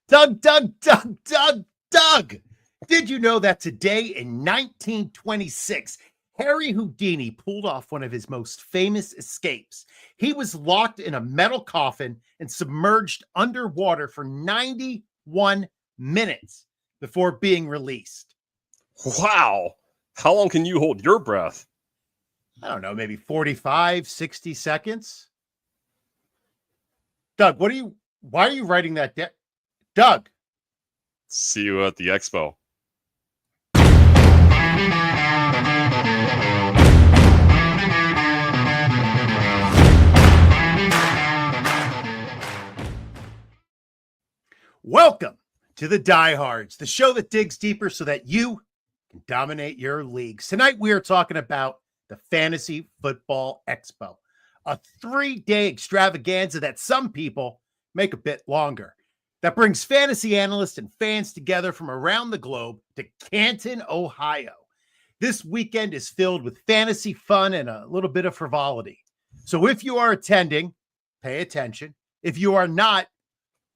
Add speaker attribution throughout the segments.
Speaker 1: Doug. Did you know that today in 1926, Harry Houdini pulled off one of his most famous escapes? He was locked in a metal coffin and submerged underwater for 91 minutes before being released.
Speaker 2: Wow. How long can you hold your breath?
Speaker 1: I don't know, maybe 45, 60 seconds. Doug, why are you writing that down? Doug.
Speaker 2: See you at the expo.
Speaker 1: Welcome to the Diehards, the show that digs deeper so that you can dominate your leagues. Tonight we are talking about the Fantasy Football Expo, a 3-day extravaganza that some people make a bit longer, that brings fantasy analysts and fans together from around the globe to Canton, Ohio. This weekend is filled with fantasy fun and a little bit of frivolity. So if you are attending, pay attention. If you are not,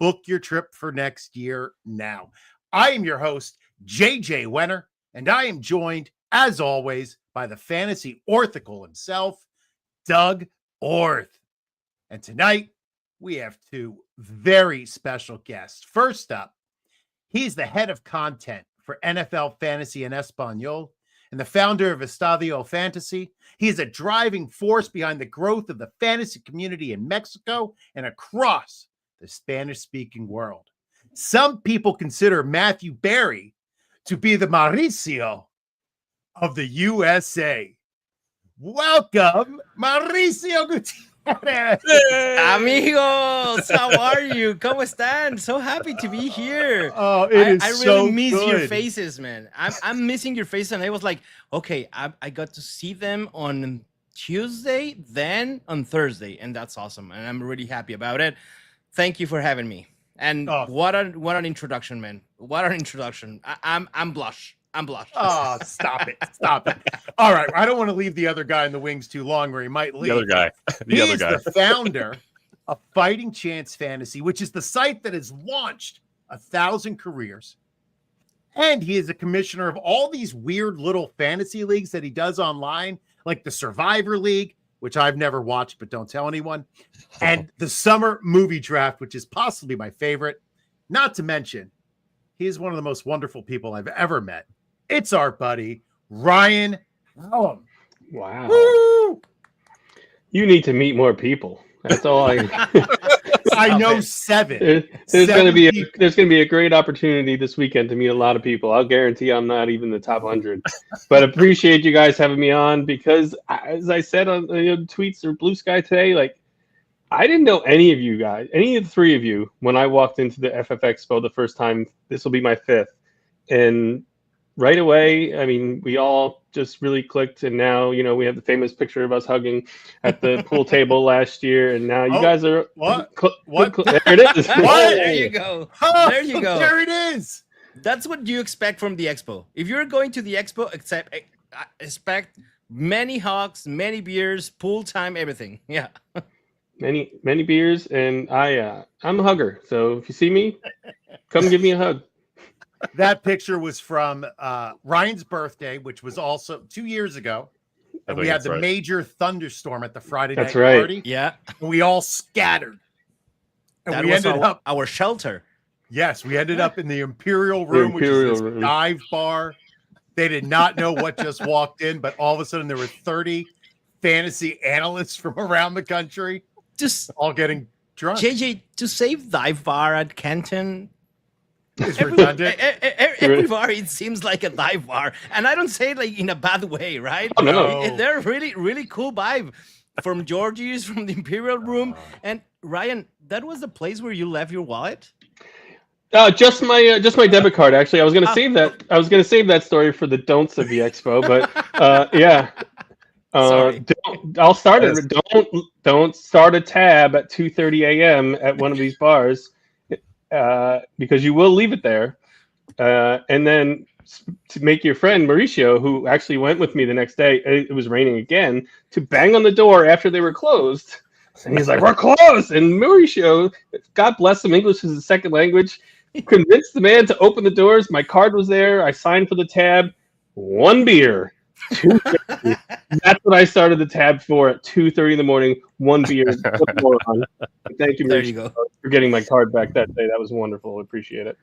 Speaker 1: book your trip for next year now. I am your host, JJ Wenner, and I am joined, as always, by the fantasy orthocle himself, Doug Orth. And tonight, we have two very special guests. First up, he's the head of content for NFL Fantasy and Español and the founder of Estadio Fantasy. He is a driving force behind the growth of the fantasy community in Mexico and across the Spanish-speaking world. Some people consider Matthew Berry to be the Mauricio of the USA. Welcome, Mauricio Gutierrez.
Speaker 3: Hey. Amigos, how are you? ¿Cómo están? So happy to be here.
Speaker 1: Oh, I
Speaker 3: really miss your faces, man. I'm missing your faces, and I was like, okay, I got to see them on Tuesday, then on Thursday, and that's awesome, and I'm really happy about it. Thank you for having me. And what an introduction, man. What an introduction. I'm blush.
Speaker 1: Oh, stop it. All right. I don't want to leave the other guy in the wings too long where he might leave.
Speaker 2: The other guy.
Speaker 1: He's the founder of Fighting Chance Fantasy, which is the site that has launched 1,000 careers. And he is a commissioner of all these weird little fantasy leagues that he does online, like the Survivor League, which I've never watched, but don't tell anyone. And the Summer Movie Draft, which is possibly my favorite. Not to mention, he is one of the most wonderful people I've ever met. It's our buddy, Ryan Hallam.
Speaker 4: Wow.
Speaker 1: Woo!
Speaker 4: You need to meet more people. That's all
Speaker 1: I know 7.
Speaker 4: There's going to be a great opportunity this weekend to meet a lot of people. I'll guarantee I'm not even the top 100. But appreciate you guys having me on because, as I said on tweets or Blue Sky today, like I didn't know any of you guys, any of the three of you, when I walked into the FF Expo the first time. This will be my 5th, and right away, I mean, we all just really clicked, and now, we have the famous picture of us hugging at the pool table last year, and now you guys are...
Speaker 1: What?
Speaker 4: There it is.
Speaker 3: There you go. There you go.
Speaker 1: There it is.
Speaker 3: That's what you expect from the expo. If you're going to the expo, expect many hugs, many beers, pool time, everything. Yeah.
Speaker 4: Many beers, and I'm a hugger, so if you see me, come give me a hug.
Speaker 1: That picture was from Ryan's birthday, which was also 2 years ago. And we had the major thunderstorm at the Friday night party.
Speaker 3: Yeah.
Speaker 1: And we all scattered. And
Speaker 3: that
Speaker 1: we
Speaker 3: was
Speaker 1: ended up
Speaker 3: our shelter.
Speaker 1: Yes, we ended up in the Imperial Room, which is this dive bar. They did not know what just walked in, but all of a sudden there were 30 fantasy analysts from around the country just all getting drunk.
Speaker 3: JJ, to save dive bar at Canton,
Speaker 1: it's redundant.
Speaker 3: Every bar, it seems like a dive bar, and I don't say it like in a bad way, right?
Speaker 4: Oh, no.
Speaker 3: They're really, really cool vibe from Georgie's, from the Imperial Room. And Ryan, that was the place where you left your wallet?
Speaker 4: Just my debit card. Actually, I was gonna save that. I was gonna save that story for the don'ts of the expo, but yeah. I'll start it. Don't start a tab at 2:30 a.m. at one of these bars. Because you will leave it there. And then to make your friend Mauricio, who actually went with me the next day, it was raining again, to bang on the door after they were closed. And he's like, "We're closed." And Mauricio, God bless him, English is his second language, Convinced the man to open the doors. My card was there. I signed for the tab. 1 beer. $2.50. That's what I started the tab for at 2:30 in the morning. 1 beer. What more on? Thank you,
Speaker 3: There
Speaker 4: Mauricio,
Speaker 3: you go.
Speaker 4: for getting my card back that day. That was wonderful. Appreciate it.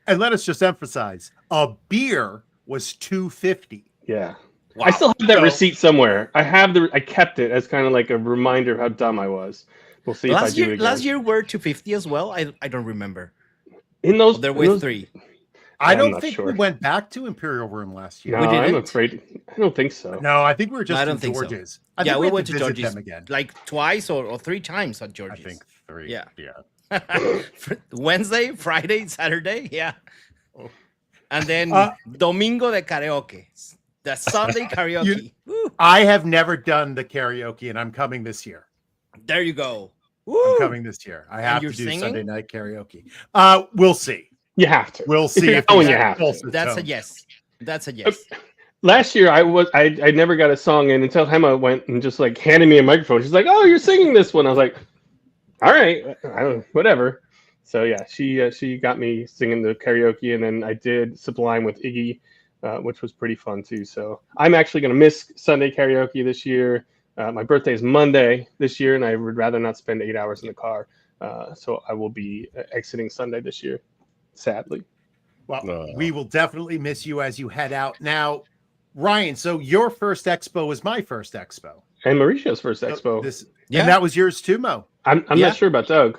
Speaker 1: And let us just emphasize, a beer was $2.50.
Speaker 4: Yeah.
Speaker 3: Wow.
Speaker 4: I still have that
Speaker 1: So-
Speaker 4: receipt somewhere. I kept it as kind of like a reminder of how dumb I was. We'll see if I do it again.
Speaker 3: Last year were 250 as well. I don't remember.
Speaker 4: In those,
Speaker 3: There
Speaker 4: in
Speaker 3: were
Speaker 4: those-
Speaker 3: 3.
Speaker 1: I
Speaker 4: I'm
Speaker 1: don't
Speaker 4: not
Speaker 1: think
Speaker 4: sure.
Speaker 1: we went back to Imperial Room last year.
Speaker 4: No,
Speaker 3: We
Speaker 4: I'm
Speaker 3: didn't?
Speaker 4: afraid. I don't think so.
Speaker 1: No, I think we were just
Speaker 3: I don't
Speaker 1: in
Speaker 3: think so.
Speaker 1: George's. I
Speaker 3: Yeah,
Speaker 1: think
Speaker 3: we
Speaker 1: had
Speaker 3: went to
Speaker 1: visit
Speaker 3: George's
Speaker 1: them again.
Speaker 3: like twice or 3 times at
Speaker 1: I
Speaker 3: George's.
Speaker 1: think 3.
Speaker 3: Yeah.
Speaker 1: Yeah.
Speaker 3: Wednesday, Friday, Saturday, yeah. And then Domingo de karaoke. The Sunday karaoke. Woo.
Speaker 1: I have never done the karaoke, and I'm coming this year.
Speaker 3: There you go.
Speaker 1: I'm
Speaker 3: Woo.
Speaker 1: coming this year. I have to
Speaker 3: you're
Speaker 1: do
Speaker 3: singing?
Speaker 1: Sunday night karaoke. We'll see.
Speaker 4: You have to.
Speaker 1: We'll see.
Speaker 4: If you're going, you have to.
Speaker 3: That's a yes. That's a yes.
Speaker 4: Last year, I never got a song in until Emma went and just like handed me a microphone. She's like, "Oh, you're singing this one." I was like, "All right, whatever." So yeah, she got me singing the karaoke, and then I did Sublime with Iggy, which was pretty fun too. So I'm actually going to miss Sunday karaoke this year. My birthday is Monday this year, and I would rather not spend 8 hours in the car. So I will be exiting Sunday this year, sadly.
Speaker 1: Well, we will definitely miss you as you head out. Now, Ryan, so your first expo was my first expo.
Speaker 4: And Mauricio's first
Speaker 1: So
Speaker 4: expo.
Speaker 3: Yeah.
Speaker 1: And that was yours too, Mo.
Speaker 4: I'm
Speaker 3: Yeah.
Speaker 4: not sure about Doug.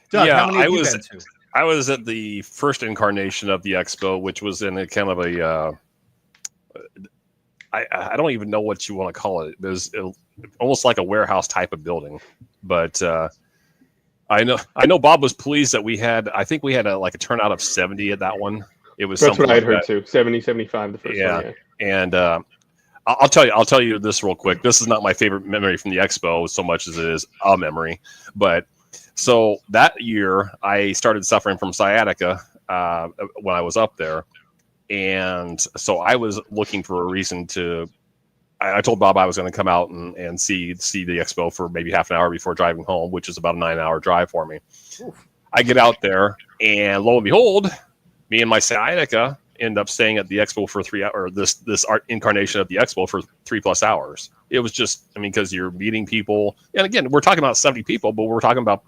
Speaker 1: Doug,
Speaker 2: Yeah,
Speaker 1: how many
Speaker 2: I
Speaker 1: have you
Speaker 2: was-
Speaker 1: been to?
Speaker 2: I was at the first incarnation of the expo, which was in a kind of a I don't even know what you want to call it. It was almost like a warehouse type of building, but I know Bob was pleased that we had. I think we had a turnout of 70 at that one. It was
Speaker 4: That's
Speaker 2: something
Speaker 4: what I'd
Speaker 2: like
Speaker 4: heard too. 70, 75 the first
Speaker 2: Yeah.
Speaker 4: one. Yeah.
Speaker 2: And I'll tell you this real quick. This is not my favorite memory from the expo so much as it is a memory. But so that year I started suffering from sciatica when I was up there. And so I was looking for a reason to, I told Bob I was going to come out and see the expo for maybe half an hour before driving home, which is about a 9-hour drive for me.
Speaker 3: Oof.
Speaker 2: I get out there and lo and behold, me and my sciatica end up staying at the expo for 3 hours, this art incarnation of the expo for 3+ hours. It was just, because you're meeting people. And again, we're talking about 70 people, but we're talking about,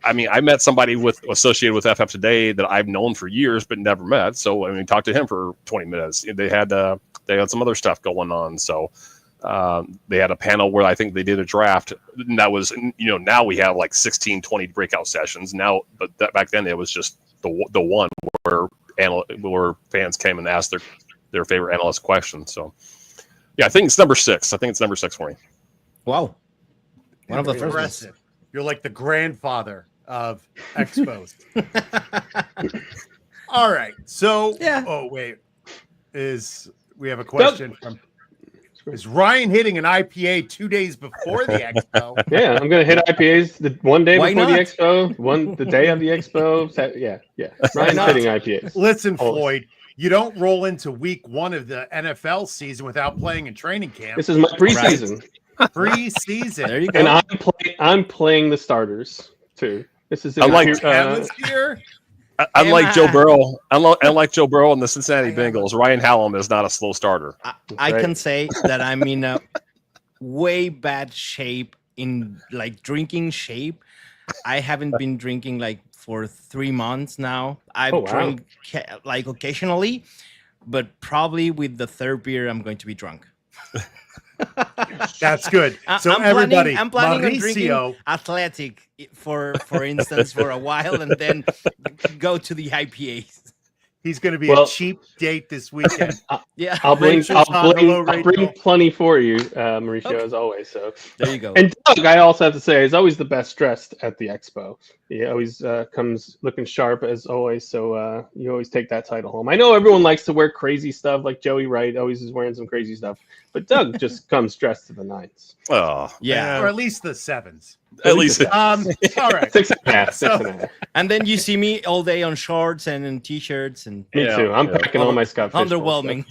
Speaker 2: I met somebody associated with FF Today that I've known for years, but never met. So, talked to him for 20 minutes. They had some other stuff going on. So they had a panel where I think they did a draft. And that was, now we have like 16, 20 breakout sessions now, but back then it was just the one where fans came and asked their favorite analyst questions. So, yeah, I think it's number 6. I think it's number 6 for me.
Speaker 3: Wow. One of the first ones.
Speaker 1: Impressive. You're like the grandfather of expos. All right. So,
Speaker 3: Yeah.
Speaker 1: Oh, wait. We have a question from. Is Ryan hitting an IPA 2 days before the expo?
Speaker 4: Yeah, I'm gonna hit IPAs the one day
Speaker 3: Why
Speaker 4: before the
Speaker 3: not?
Speaker 4: expo, the day of the expo. Yeah. Ryan's
Speaker 1: not?
Speaker 4: hitting IPAs.
Speaker 1: Listen,
Speaker 4: Always.
Speaker 1: Floyd, you don't roll into week 1 of the NFL season without playing in training camp.
Speaker 4: This is my preseason,
Speaker 1: Preseason.
Speaker 3: There you go.
Speaker 4: and I'm playing the starters too. This is
Speaker 2: I like
Speaker 1: Emma's here.
Speaker 2: Unlike Joe Burrow, unlike Joe Burrow and the Cincinnati
Speaker 1: Hang on.
Speaker 2: Bengals, Ryan Hallam is not a slow starter.
Speaker 3: I
Speaker 4: Right.
Speaker 3: can say that I'm in a way bad shape, in like drinking shape. I haven't been drinking like for 3 months now. I've
Speaker 4: Oh, wow.
Speaker 3: drank like occasionally, but probably with the 3rd beer, I'm going to be drunk.
Speaker 1: That's good. So everybody,
Speaker 3: I'm planning on
Speaker 1: Mauricio,
Speaker 3: drinking Athletic for instance, for a while, and then go to the IPAs.
Speaker 1: he's going to be
Speaker 4: Well-
Speaker 1: a cheap date this weekend.
Speaker 3: Yeah,
Speaker 4: I'll bring
Speaker 1: Rachel's on. Hello, Rachel.
Speaker 4: plenty for you, Mauricio,
Speaker 3: Okay.
Speaker 4: as always. So.
Speaker 3: there you go.
Speaker 4: And Doug, I also have to say, is always the best dressed at the expo. He always comes looking sharp as always. So you always take that title home. I know everyone likes to wear crazy stuff, like Joey Wright always is wearing some crazy stuff, but Doug just comes dressed to the nines.
Speaker 2: Oh,
Speaker 3: Yeah,
Speaker 1: Or at least the 7s.
Speaker 2: at least
Speaker 1: All right.
Speaker 4: 6.5.
Speaker 1: So-
Speaker 4: 6.5.
Speaker 3: and then you see me all day on shorts and in t-shirts, and
Speaker 4: Me
Speaker 2: Yeah,
Speaker 4: too. I'm
Speaker 2: yeah.
Speaker 4: packing all my Scott Fish Bowl
Speaker 3: underwhelming.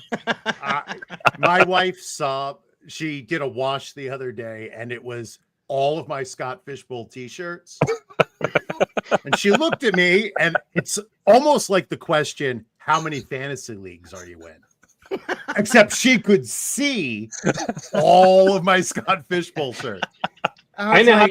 Speaker 1: My wife she did a wash the other day, and it was all of my Scott Fishbowl t-shirts. And she looked at me, and it's almost like the question, how many fantasy leagues are you in? Except she could see all of my Scott Fishbowl shirts.
Speaker 4: I now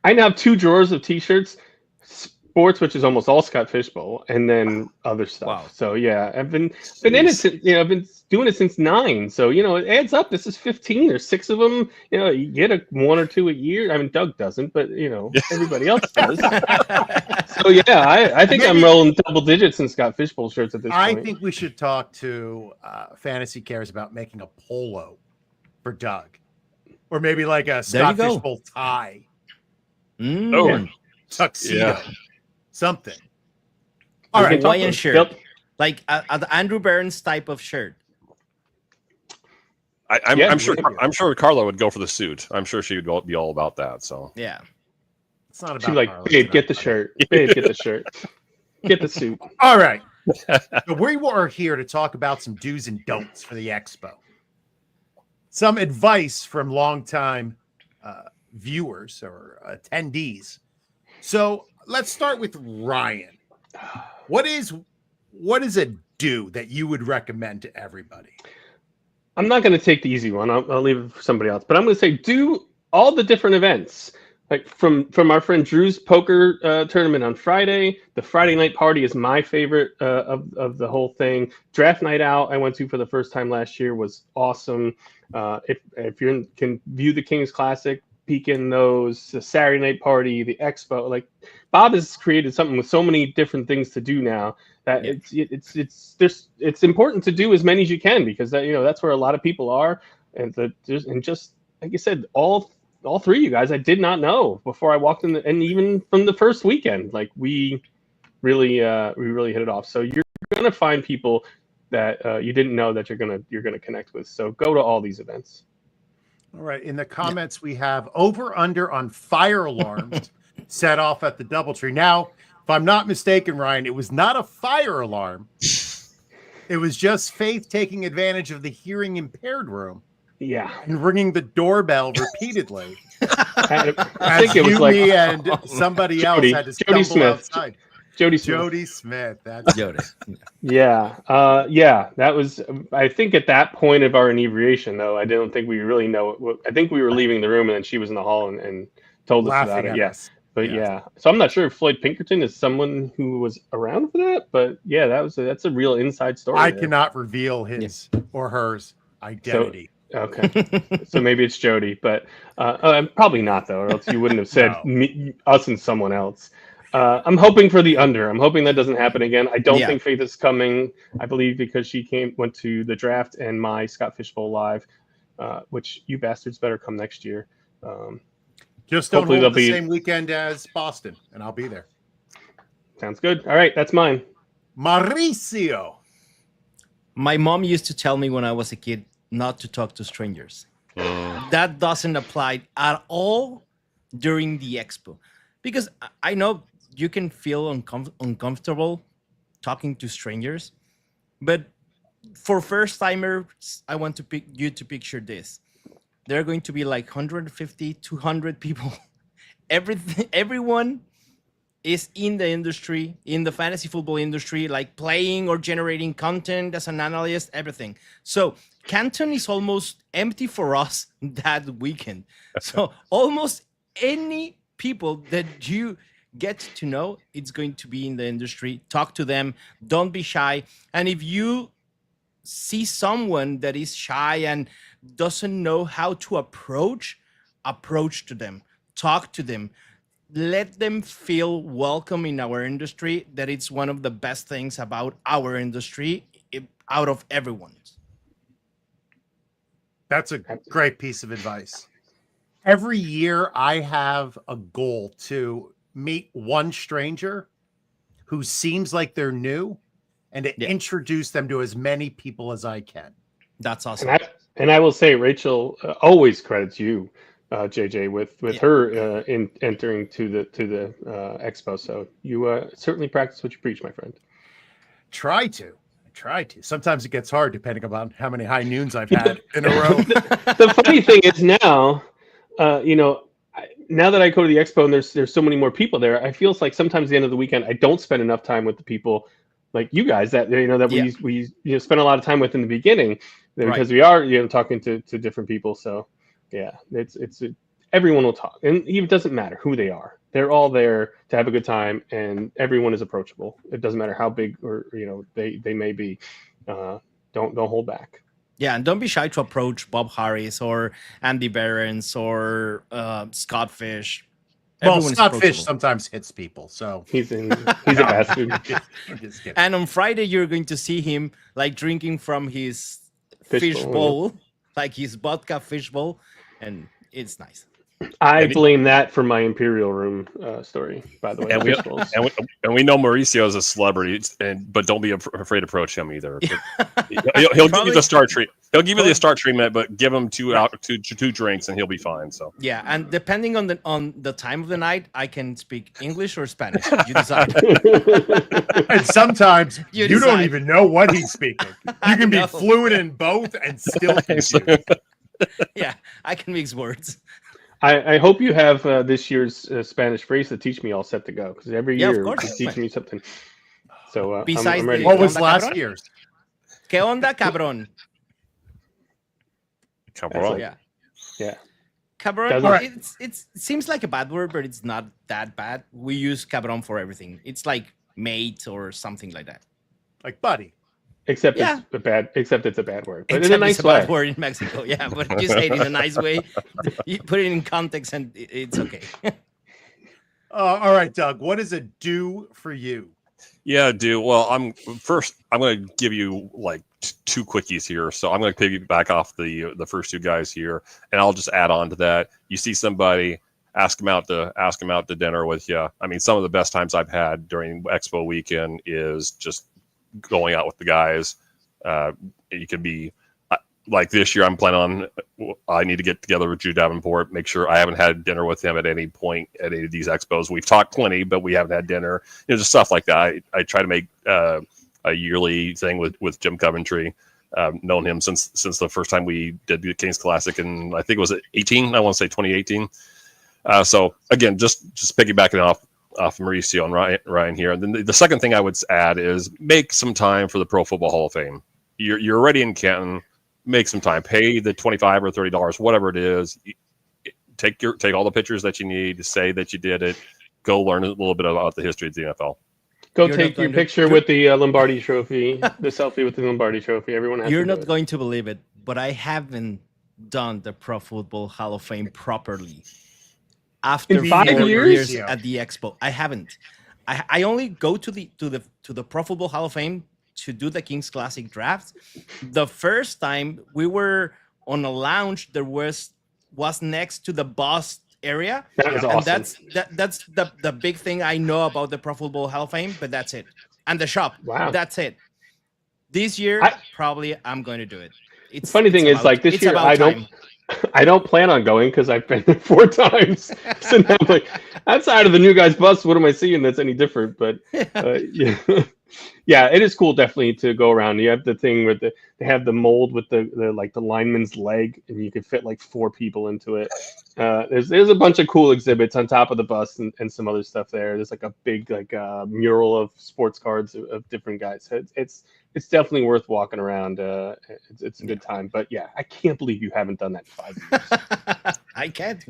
Speaker 4: have 2 drawers of T-shirts, sports, which is almost all Scott Fishbowl, and then other stuff.
Speaker 3: Wow.
Speaker 4: So yeah, I've been in it since, I've been doing it since 9. So it adds up. This is 15. There's 6 of them. You get 1 or 2 a year. I mean, Doug doesn't, but everybody else does. So yeah, I think I'm rolling double digits in Scott Fishbowl shirts at this point.
Speaker 1: I think we should talk to Fantasy Cares about making a polo for Doug, or maybe like a Scott Fishbowl tie. Tuxedo. Yeah. Something.
Speaker 3: All right, Hawaiian shirt, like an Andrew Barnes type of shirt.
Speaker 2: I'm sure Carla would go for the suit. I'm sure she would be all about that. So
Speaker 3: yeah,
Speaker 1: it's not about.
Speaker 4: She's like, babe, get the shirt. Babe, get the shirt. Get the suit.
Speaker 1: All right. So we are here to talk about some do's and don'ts for the expo. Some advice from longtime viewers or attendees. So let's start with Ryan. What is a do that you would recommend to everybody?
Speaker 4: I'm not going to take the easy one. I'll leave it for somebody else. But I'm going to say do all the different events. Like from our friend Drew's poker tournament on Friday. The Friday night party is my favorite of the whole thing. Draft night out I went to for the first time last year was awesome. If you can view the Kings Classic, peek in those. The Saturday night party, the expo. Like Bob has created something with so many different things to do now that it's important to do as many as you can, because that's where a lot of people are, and just like you said, all 3 of you guys I did not know before I walked in, and even from the first weekend, like we really hit it off. So you're gonna find people that you didn't know that you're gonna connect with. So go to all these events.
Speaker 1: All right. In the comments, we have over under on fire alarms set off at the DoubleTree. Now, if I'm not mistaken, Ryan, it was not a fire alarm. It was just Faith taking advantage of the hearing impaired room.
Speaker 4: Yeah.
Speaker 1: And ringing the doorbell repeatedly.
Speaker 4: I think it was like
Speaker 1: me and somebody else had to stumble outside. Jody Smith. That's
Speaker 3: Jody.
Speaker 4: Yeah. That was, I think at that point of our inebriation, though, I don't think we really know. I think we were leaving the room, and then she was in the hall and told us about it. Yes. But yeah. So I'm not sure if Floyd Pinkerton is someone who was around for that, but yeah, that's a real inside story.
Speaker 1: I cannot reveal his or hers identity.
Speaker 4: Okay. So maybe it's Jody, but probably not, though, or else you wouldn't have said us and someone else. I'm hoping for the under. I'm hoping that doesn't happen again. I don't think Faith is coming, I believe, because she went to the draft and my Scott Fishbowl live, which you bastards better come next year.
Speaker 1: Just don't hold the same weekend as Boston, and I'll be there.
Speaker 4: Sounds good. All right, that's mine.
Speaker 1: Mauricio.
Speaker 3: My mom used to tell me when I was a kid not to talk to strangers. That doesn't apply at all during the expo, because I know you can feel uncomfortable talking to strangers, but for first timers, I want you to picture this. There are going to be like 150, 200 people. Everyone is in the industry, in the fantasy football industry, like playing or generating content as an analyst, everything. So Canton is almost empty for us that weekend. So almost any people that you get to know, it's going to be in the industry. Talk to them. Don't be shy. And if you see someone that is shy and doesn't know how to approach to them. Talk to them. Let them feel welcome in our industry, that it's one of the best things about our industry out of everyone's.
Speaker 1: That's a great piece of advice. Every year I have a goal to meet one stranger who seems like they're new and to introduce them to as many people as I can.
Speaker 3: That's awesome.
Speaker 4: And I will say, Rachel always credits you, JJ, with her entering to the expo. So you certainly practice what you preach, my friend.
Speaker 1: Try to. Sometimes it gets hard depending on how many high noons I've had in a row.
Speaker 4: The funny thing is now, now that I go to the expo and there's so many more people there, I feel like sometimes at the end of the weekend I don't spend enough time with the people like you guys that we spend a lot of time with in the beginning because we are talking to different people. So yeah, it's everyone will talk, and it doesn't matter who they are. They're all there to have a good time, and everyone is approachable. It doesn't matter how big or they may be. Don't hold back.
Speaker 3: Yeah, and don't be shy to approach Bob Harris or Andy Behrens or Scott Fish.
Speaker 1: Well, Scott Fish sometimes hits people, so
Speaker 4: he's a bastard.
Speaker 1: I'm just kidding.
Speaker 3: And on Friday, you're going to see him like drinking from his fish bowl, like his vodka fish bowl, and it's nice.
Speaker 4: I blame that for my Imperial Room story, by the way.
Speaker 2: And we know Mauricio is a celebrity, but don't be afraid to approach him either. He'll give you the start treat. He'll give you the start treatment, but give him two drinks, and he'll be fine. So
Speaker 3: yeah, and depending on the time of the night, I can speak English or Spanish. You decide.
Speaker 1: And sometimes you don't even know what he's speaking. You can be fluent in both and still confused.
Speaker 3: Yeah, I can mix words.
Speaker 4: I hope you have this year's Spanish phrase to teach me all set to go, because every year you teach me something. So I'm ready.
Speaker 1: What was last year's?
Speaker 3: ¿Qué onda, cabrón?
Speaker 2: Cabrón.
Speaker 3: Yeah. Cabrón. It seems like a bad word, but it's not that bad. We use cabrón for everything. It's like mate or something like that.
Speaker 1: Like buddy.
Speaker 4: Except it's a bad word, but
Speaker 3: in
Speaker 4: a nice
Speaker 3: way.
Speaker 4: way.
Speaker 3: Bad word in Mexico, yeah, but you say it in a nice way. You put it in context, and it's okay.
Speaker 1: All right, Doug. What is a do for you?
Speaker 2: Yeah, do. Well, I'm going to give you like two quickies here. So I'm going to piggyback off the first two guys here, and I'll just add on to that. You see somebody, ask them out to dinner with you. I mean, some of the best times I've had during Expo weekend is just going out with the guys. You could be like this year. I'm planning on. I need to get together with Drew Davenport. Make sure I haven't had dinner with him at any point at any of these expos. We've talked plenty, but we haven't had dinner. Just stuff like that. I try to make a yearly thing with Jim Coventry. Known him since the first time we did the Kings Classic, and I think it was 18. I want to say 2018. So again, just piggybacking off Mauricio and Ryan here. And then the second thing I would add is make some time for the Pro Football Hall of Fame. You're already in Canton. Make some time. Pay the $25 or $30, whatever it is. Take all the pictures that you need to say that you did it. Go learn a little bit about the history of the NFL.
Speaker 4: Take your picture with the Lombardi Trophy, the selfie with the Lombardi Trophy. Everyone has.
Speaker 3: You're not going to believe it, but I haven't done the Pro Football Hall of Fame properly. After
Speaker 4: 5 years
Speaker 3: at the Expo, I haven't. I only go to the Pro Football Hall of Fame to do the Kings Classic draft. The first time we were on a lounge, there was next to the boss area.
Speaker 4: That was awesome.
Speaker 3: And that's the big thing I know about the Pro Football Hall of Fame, but that's it. And the shop.
Speaker 4: Wow.
Speaker 3: That's it. This year, probably I'm going to do it.
Speaker 4: The funny thing is, like this year, I don't plan on going because I've been there 4 times. So now I'm like, outside of the new guys bus, what am I seeing that's any different? But yeah, it is cool definitely to go around. You have the thing with they have the mold with the lineman's leg, and you could fit like 4 people into it. There's a bunch of cool exhibits on top of the bus and some other stuff there. There's like a big mural of sports cards of different guys. It's definitely worth walking around. It's a good time. But yeah, I can't believe you haven't done that in 5 years.
Speaker 3: I can't.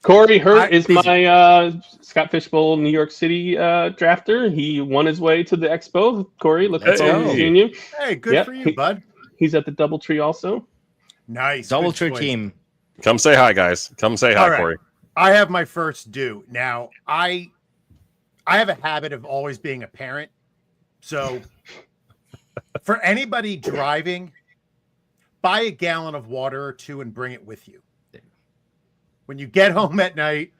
Speaker 4: Corey Hurt is my Scott Fishbowl New York City drafter. He won his way to the Expo. Corey, looking forward to seeing you.
Speaker 1: Hey, good for you, bud.
Speaker 4: He's at the Doubletree also.
Speaker 1: Nice.
Speaker 3: Doubletree team.
Speaker 2: Come say hi, guys. Come say hi, Corey.
Speaker 1: I have my first due. Now, I have a habit of always being a parent. So for anybody driving, buy a gallon of water or 2 and bring it with you. When you get home at night,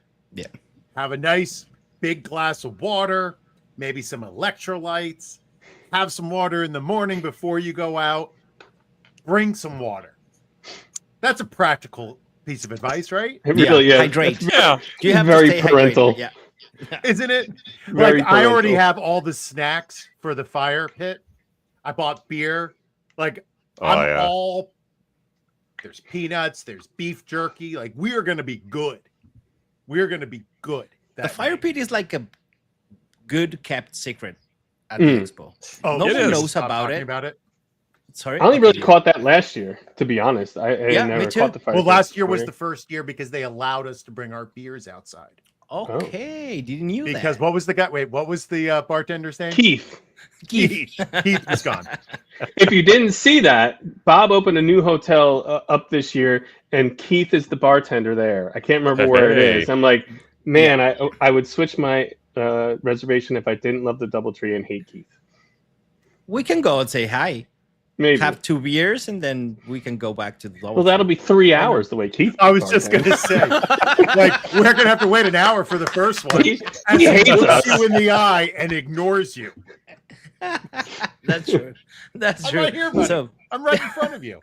Speaker 1: have a nice big glass of water, maybe some electrolytes, have some water in the morning before you go out, bring some water. That's a practical piece of advice, right?
Speaker 4: Really,
Speaker 3: hydrate.
Speaker 2: Yeah.
Speaker 3: You have
Speaker 4: very
Speaker 3: to stay
Speaker 4: parental.
Speaker 3: hydrated. Yeah.
Speaker 1: Isn't it?
Speaker 4: Very
Speaker 1: I already
Speaker 4: parental.
Speaker 1: have all the snacks for the fire pit. I bought beer. Like there's peanuts, there's beef jerky. Like we are going to be good we're going to be good.
Speaker 3: The fire pit is like a good kept secret at the expo.
Speaker 1: Oh,
Speaker 3: nobody
Speaker 2: is.
Speaker 3: knows
Speaker 1: Stop
Speaker 3: about
Speaker 1: talking
Speaker 3: it.
Speaker 1: About it.
Speaker 3: Sorry,
Speaker 4: I only
Speaker 3: Okay,
Speaker 4: really
Speaker 3: you-
Speaker 4: caught that last year, to be honest. I never
Speaker 3: me too.
Speaker 4: caught the fire.
Speaker 1: Well,
Speaker 4: pit
Speaker 1: last year was
Speaker 4: before.
Speaker 1: the first year because they allowed us to bring our beers outside.
Speaker 3: Okay, didn't you?
Speaker 1: Because what was the guy? Wait, what was the bartender's name?
Speaker 4: Keith.
Speaker 1: Keith. Keith was gone.
Speaker 4: If you didn't see that, Bob opened a new hotel up this year, and Keith is the bartender there. I can't remember where it
Speaker 2: Hey.
Speaker 4: is. I'm like, man, I would switch my reservation if I didn't love the DoubleTree and hate Keith.
Speaker 3: We can go and say hi.
Speaker 4: Maybe.
Speaker 3: Have 2 beers, and then we can go back to the double.
Speaker 4: Well, that'll be 3 hours the way Keith.
Speaker 1: I was just going to say, like, we're going to have to wait an hour for the first one.
Speaker 4: He
Speaker 1: And he
Speaker 4: hates
Speaker 1: looks
Speaker 4: us.
Speaker 1: you in the eye and ignores you.
Speaker 3: That's true. That's
Speaker 1: I'm
Speaker 3: true.
Speaker 1: right here, buddy.
Speaker 3: So
Speaker 1: I'm right in front of you.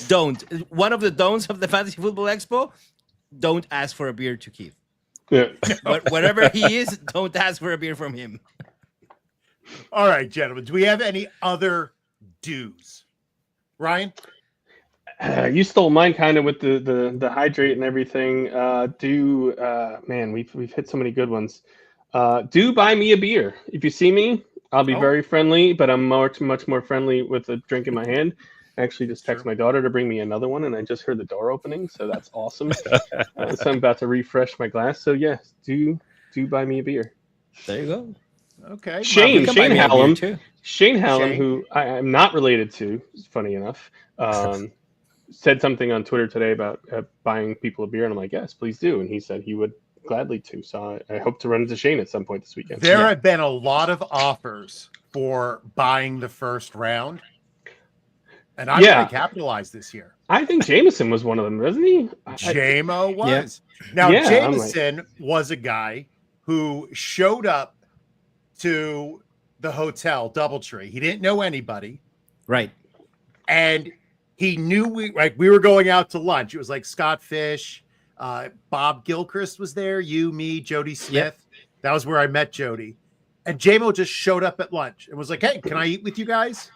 Speaker 3: don't. One of the don'ts of the Fantasy Football Expo: don't ask for a beer to Keith.
Speaker 4: Yeah.
Speaker 3: But wherever he is, don't ask for a beer from him.
Speaker 1: All right, gentlemen. Do we have any other dues? Ryan?
Speaker 4: You stole mine kind of with the hydrate and everything. Man, we've hit so many good ones. Do buy me a beer. If you see me, I'll be very friendly, but I'm much more friendly with a drink in my hand. I actually just text my daughter to bring me another one, and I just heard the door opening, so that's awesome. So I'm about to refresh my glass. So yes, do buy me a beer.
Speaker 3: There you go.
Speaker 1: Okay.
Speaker 4: Shane
Speaker 3: You can buy me a beer,
Speaker 4: Hallam,
Speaker 3: too.
Speaker 4: Shane Hallam,
Speaker 1: Shane.
Speaker 4: who I'm not related to, funny enough, said something on Twitter today about buying people a beer, and I'm like, yes, please do. And he said he would gladly to. So I hope to run into Shane at some point this weekend.
Speaker 1: There have been a lot of offers for buying the first round. And I'm going to capitalize this year.
Speaker 4: I think Jameson was one of them, wasn't he?
Speaker 1: JMO was. Now,
Speaker 4: Yeah, I'm
Speaker 1: Jameson was a guy who showed up to the hotel DoubleTree. He didn't know anybody.
Speaker 3: Right.
Speaker 1: And he knew we were going out to lunch. It was like Scott Fish, Bob Gilchrist was there, you, me, Jody Smith. That was where I met Jody. And JMO just showed up at lunch and was like, hey, can I eat with you guys?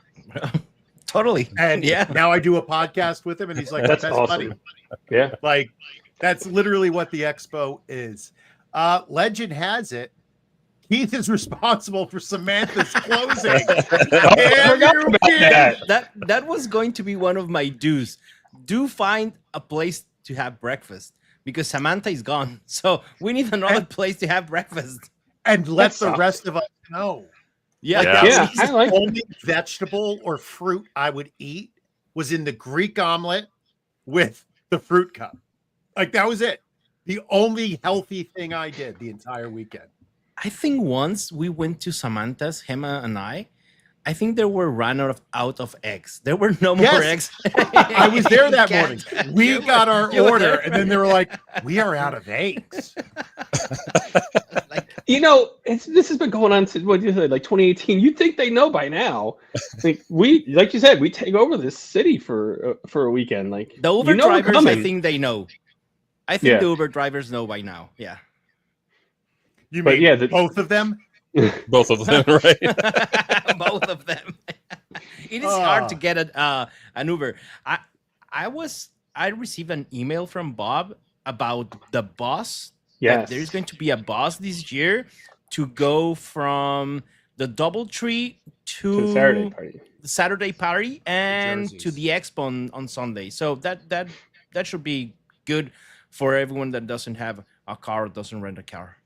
Speaker 3: Totally.
Speaker 1: And now I do a podcast with him, and he's like,
Speaker 4: That's
Speaker 1: my best
Speaker 4: awesome.
Speaker 1: buddy.
Speaker 4: Yeah.
Speaker 1: Like, that's literally what the expo is. Legend has it, Keith is responsible for Samantha's closing.
Speaker 4: I forgot about that.
Speaker 3: That was going to be one of my do's. Do find a place to have breakfast because Samantha is gone. So we need another place to have breakfast.
Speaker 1: And let
Speaker 4: That
Speaker 1: the
Speaker 4: sucks.
Speaker 1: rest of us know.
Speaker 3: Yeah.
Speaker 4: Yeah, I
Speaker 1: The
Speaker 4: like
Speaker 1: only vegetable or fruit I would eat was in the Greek omelet with the fruit cup. Like, that was it. The only healthy thing I did the entire weekend.
Speaker 3: I think once we went to Samantha's, Hema and I think they were run out of eggs. There were no more eggs.
Speaker 1: I was there that morning. We
Speaker 3: You
Speaker 1: got
Speaker 3: were-
Speaker 1: our
Speaker 3: you were
Speaker 1: order,
Speaker 3: there.
Speaker 1: and then they were like, we are out of eggs.
Speaker 4: You know, this has been going on since what you said, like 2018. You'd think they know by now. Like like you said, we take over this city for a weekend. Like
Speaker 3: The Uber
Speaker 4: you know we're
Speaker 3: drivers, I
Speaker 4: coming.
Speaker 3: think they know. I think
Speaker 4: Yeah.
Speaker 3: the Uber drivers know by now. Yeah.
Speaker 1: You
Speaker 4: But
Speaker 1: mean
Speaker 4: yeah,
Speaker 1: both of them?
Speaker 2: Both of them, right?
Speaker 3: Both of them. It is hard to get an Uber. I received an email from Bob about the bus.
Speaker 4: Yes.
Speaker 3: There's going to be a bus this year to go from the DoubleTree
Speaker 4: to the Saturday party.
Speaker 3: the Saturday party and
Speaker 1: Jerseys.
Speaker 3: to the expo on Sunday. So that should be good for everyone that doesn't have a car or doesn't rent a car.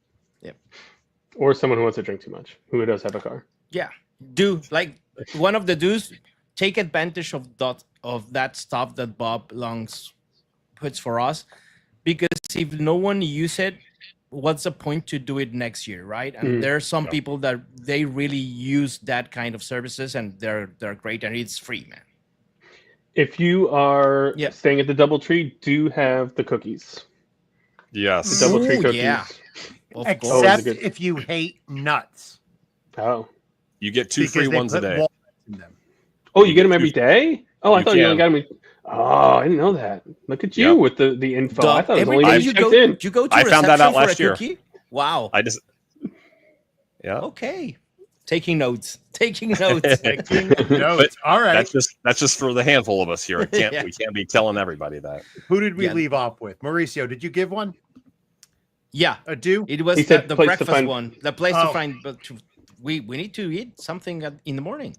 Speaker 4: Or someone who wants to drink too much, who does have a car.
Speaker 3: Yeah, do like one of the do's. Take advantage of that stuff that Bob Longs puts for us, because if no one use it, what's the point to do it next year, right? And there are some people that they really use that kind of services, and they're great, and it's free, man.
Speaker 4: If you are staying at the DoubleTree, do have the cookies.
Speaker 2: Yes.
Speaker 4: The DoubleTree
Speaker 3: Ooh,
Speaker 4: cookies.
Speaker 3: yeah. Of
Speaker 1: Except
Speaker 3: course.
Speaker 4: good.
Speaker 1: if you hate nuts.
Speaker 4: Oh.
Speaker 2: You get two
Speaker 1: Because
Speaker 2: free
Speaker 1: they
Speaker 2: ones a
Speaker 1: put
Speaker 2: day.
Speaker 1: walnuts in them.
Speaker 4: Oh, you get them every day? Oh, I
Speaker 2: You
Speaker 4: thought you only
Speaker 2: can.
Speaker 4: got them. Oh, I didn't know that. Look at you
Speaker 2: Yep.
Speaker 4: with the info.
Speaker 3: Duh.
Speaker 4: I thought it was
Speaker 3: Every
Speaker 4: only
Speaker 3: day
Speaker 4: when
Speaker 3: you
Speaker 4: you
Speaker 3: go,
Speaker 4: checked in.
Speaker 3: you go to
Speaker 2: I found that
Speaker 3: reception
Speaker 2: out
Speaker 3: for a
Speaker 2: last year.
Speaker 3: cookie? Wow.
Speaker 2: I just, yeah.
Speaker 3: Okay. Taking notes. Taking notes.
Speaker 1: Taking notes. All right.
Speaker 2: That's just for the handful of us here. We can't be telling everybody that.
Speaker 1: Who did we
Speaker 3: Yeah.
Speaker 1: leave off with? Mauricio, did you give one?
Speaker 3: Yeah,
Speaker 1: A do?
Speaker 3: it was
Speaker 4: He
Speaker 3: the
Speaker 4: said place to
Speaker 3: breakfast
Speaker 4: find-
Speaker 3: one. The place
Speaker 1: Oh.
Speaker 3: to find, but we need to eat something in the morning.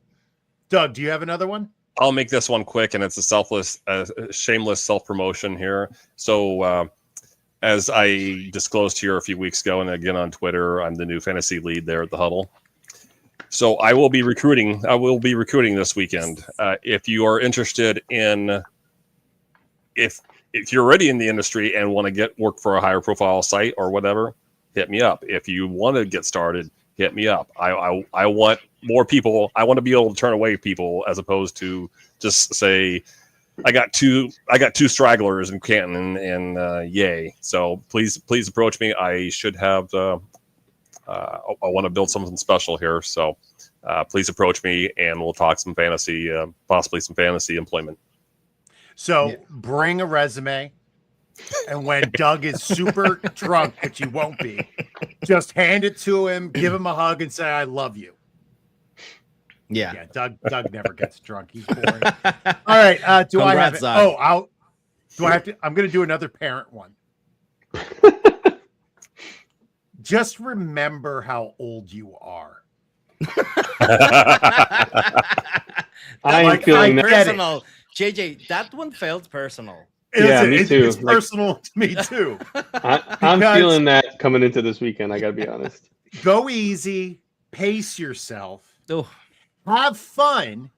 Speaker 1: Doug, do you have another one?
Speaker 2: I'll make this one quick, and it's a shameless self-promotion here. So, as I disclosed here a few weeks ago, and again on Twitter, I'm the new fantasy lead there at the Huddle. So I will be recruiting this weekend. If you are interested in, if you're already in the industry and want to get work for a higher profile site or whatever, hit me up. If you want to get started, hit me up. I want more people. I want to be able to turn away people as opposed to just say, I got two stragglers in Canton and yay. So please approach me. I should have, I want to build something special here. So please approach me and we'll talk some fantasy, possibly some fantasy employment.
Speaker 1: So bring a resume. And when Doug is super drunk, which he won't be, just hand it to him, give him a hug, and say, I love you.
Speaker 3: Yeah.
Speaker 1: Doug never gets drunk. He's boring. All right. Do I have it?
Speaker 3: Zach.
Speaker 1: Do I have to? I'm going to do another parent one. Just remember how old you are.
Speaker 4: I'm feeling that.
Speaker 3: personal. JJ, that one felt personal.
Speaker 4: Me too.
Speaker 1: It's personal to me too.
Speaker 4: I'm feeling that coming into this weekend. I got to be honest.
Speaker 1: Go easy, pace yourself,
Speaker 3: Oh,
Speaker 1: have fun,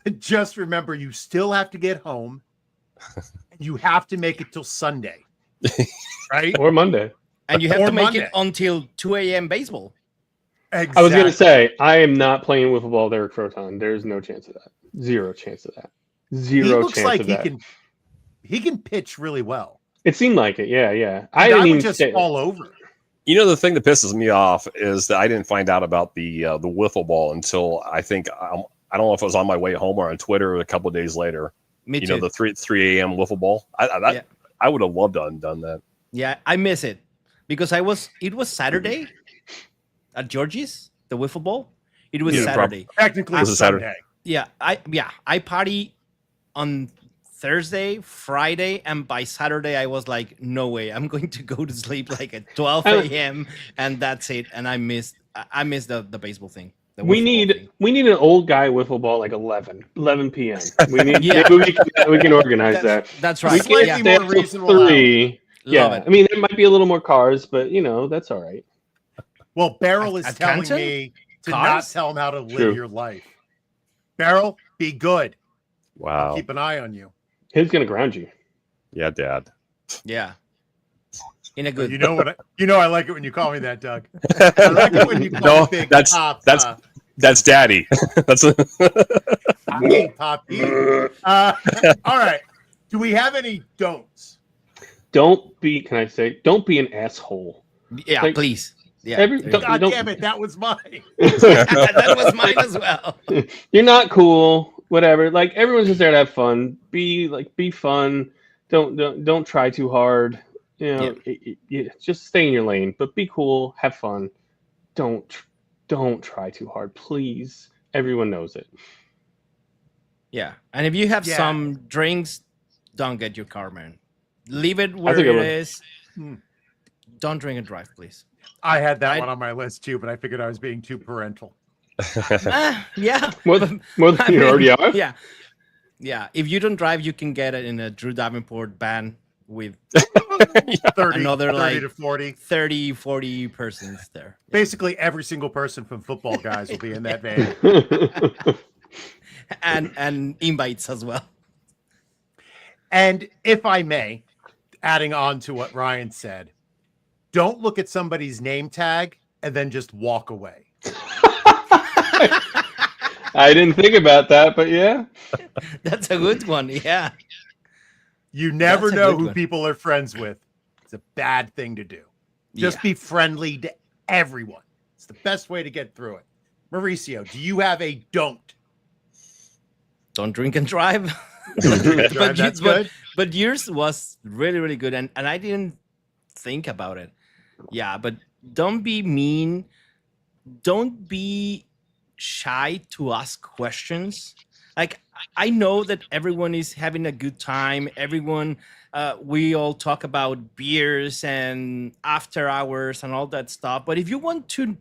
Speaker 1: but just remember you still have to get home. You have to make it till Sunday, right?
Speaker 4: Or Monday.
Speaker 3: and you have
Speaker 1: Or
Speaker 3: to make
Speaker 1: Monday.
Speaker 3: it until 2 a.m. baseball.
Speaker 1: Exactly.
Speaker 4: I was going to say, I am not playing wiffle ball with Eric Froton. There's no chance of that. Zero chance of that.
Speaker 1: he
Speaker 4: Zero
Speaker 1: looks
Speaker 4: chance
Speaker 1: like
Speaker 4: of
Speaker 1: he
Speaker 4: that.
Speaker 1: can pitch really well.
Speaker 4: It seemed like it. Yeah.
Speaker 1: I
Speaker 4: I didn't
Speaker 1: would
Speaker 4: even
Speaker 1: just
Speaker 4: say
Speaker 1: fall over.
Speaker 2: You know, the thing that pisses me off is that I didn't find out about the wiffle ball until I think I don't know if it was on my way home or on Twitter a couple of days later.
Speaker 3: Me
Speaker 2: You
Speaker 3: too.
Speaker 2: know, the 3 a.m. wiffle ball. I would have loved to have done that.
Speaker 3: Yeah, I miss it because it was Saturday at Georgie's, the wiffle ball. It was
Speaker 2: Yeah,
Speaker 3: Saturday.
Speaker 1: Technically,
Speaker 2: Was it Saturday?
Speaker 1: Sunday.
Speaker 3: Yeah, I party on Thursday, Friday, and by Saturday I was like, no way, I'm going to go to sleep like at 12 a.m. and that's it. And I missed the baseball thing. The
Speaker 4: we
Speaker 3: wiffle ball thing.
Speaker 4: need an old guy wiffle ball like 11 p.m. We need
Speaker 3: Yeah.
Speaker 4: maybe we can organize that.
Speaker 3: That's
Speaker 4: We
Speaker 3: right.
Speaker 4: can
Speaker 1: Slightly
Speaker 3: Yeah,
Speaker 4: stay
Speaker 1: more
Speaker 4: up till
Speaker 1: reasonable hour.
Speaker 4: 3.
Speaker 3: love
Speaker 4: Yeah,
Speaker 3: it.
Speaker 4: I mean there might be a little more cars, but that's all right.
Speaker 1: Well, Beryl is
Speaker 3: At
Speaker 1: telling
Speaker 3: Canton?
Speaker 1: me to
Speaker 3: Cars?
Speaker 1: not tell him how to live
Speaker 4: True.
Speaker 1: your life. Beryl, be good.
Speaker 2: Wow.
Speaker 1: Keep an eye on you.
Speaker 4: He's gonna ground you.
Speaker 2: Yeah, Dad.
Speaker 3: Yeah. In a good.
Speaker 1: You know what? I like it when you call me that, Doug. I like it when you call
Speaker 2: No,
Speaker 1: me big
Speaker 2: that's-
Speaker 1: Pop.
Speaker 2: That's Daddy. That's
Speaker 1: Hey, Poppy. All right. Do we have any don'ts?
Speaker 4: Don't be an asshole.
Speaker 3: Yeah,
Speaker 4: like-
Speaker 3: please. Yeah.
Speaker 4: Every-
Speaker 3: there you
Speaker 4: don't-
Speaker 3: go.
Speaker 1: God
Speaker 4: don't-
Speaker 1: damn it, that was mine.
Speaker 3: That was mine as well.
Speaker 4: You're not cool, whatever. Like everyone's just there to have fun. Be fun. Don't try too hard. Just stay in your lane, but be cool, have fun. Don't try too hard, please. Everyone knows it.
Speaker 3: Yeah. And if you have
Speaker 1: Yeah.
Speaker 3: some drinks, don't get your car, man. Leave it where
Speaker 4: That's a
Speaker 3: it
Speaker 4: good one.
Speaker 3: is.
Speaker 1: Hmm.
Speaker 3: Don't drink and drive, please.
Speaker 1: I had that
Speaker 3: I-
Speaker 1: one on my list too, but I figured I was being too parental.
Speaker 3: Yeah.
Speaker 4: More
Speaker 3: but-
Speaker 4: than
Speaker 3: I
Speaker 4: you
Speaker 3: mean,
Speaker 4: already are.
Speaker 3: Yeah. Yeah. If you don't drive, you can get it in a Drew Davenport van with
Speaker 1: 30,
Speaker 3: Another,
Speaker 1: 30
Speaker 3: like-
Speaker 1: to 40.
Speaker 3: 30, 40 persons there.
Speaker 1: Basically, every single person from Football Guys will be in that van.
Speaker 3: And invites as well.
Speaker 1: And if I may, adding on to what Ryan said, don't look at somebody's name tag and then just walk away.
Speaker 4: I didn't think about that, but yeah.
Speaker 3: That's a good one. Yeah.
Speaker 1: You never
Speaker 3: That's a
Speaker 1: know
Speaker 3: good
Speaker 1: who
Speaker 3: one.
Speaker 1: people are friends with. It's a bad thing to do. Just
Speaker 3: Yeah.
Speaker 1: be friendly to everyone. It's the best way to get through it. Mauricio, do you have a don't?
Speaker 3: Don't drink and drive.
Speaker 1: That's good.
Speaker 3: But yours was really, really good. And I didn't think about it. Yeah, but don't be mean. Don't be shy to ask questions. Like, I know that everyone is having a good time. Everyone, we all talk about beers and after hours and all that stuff. But if you want to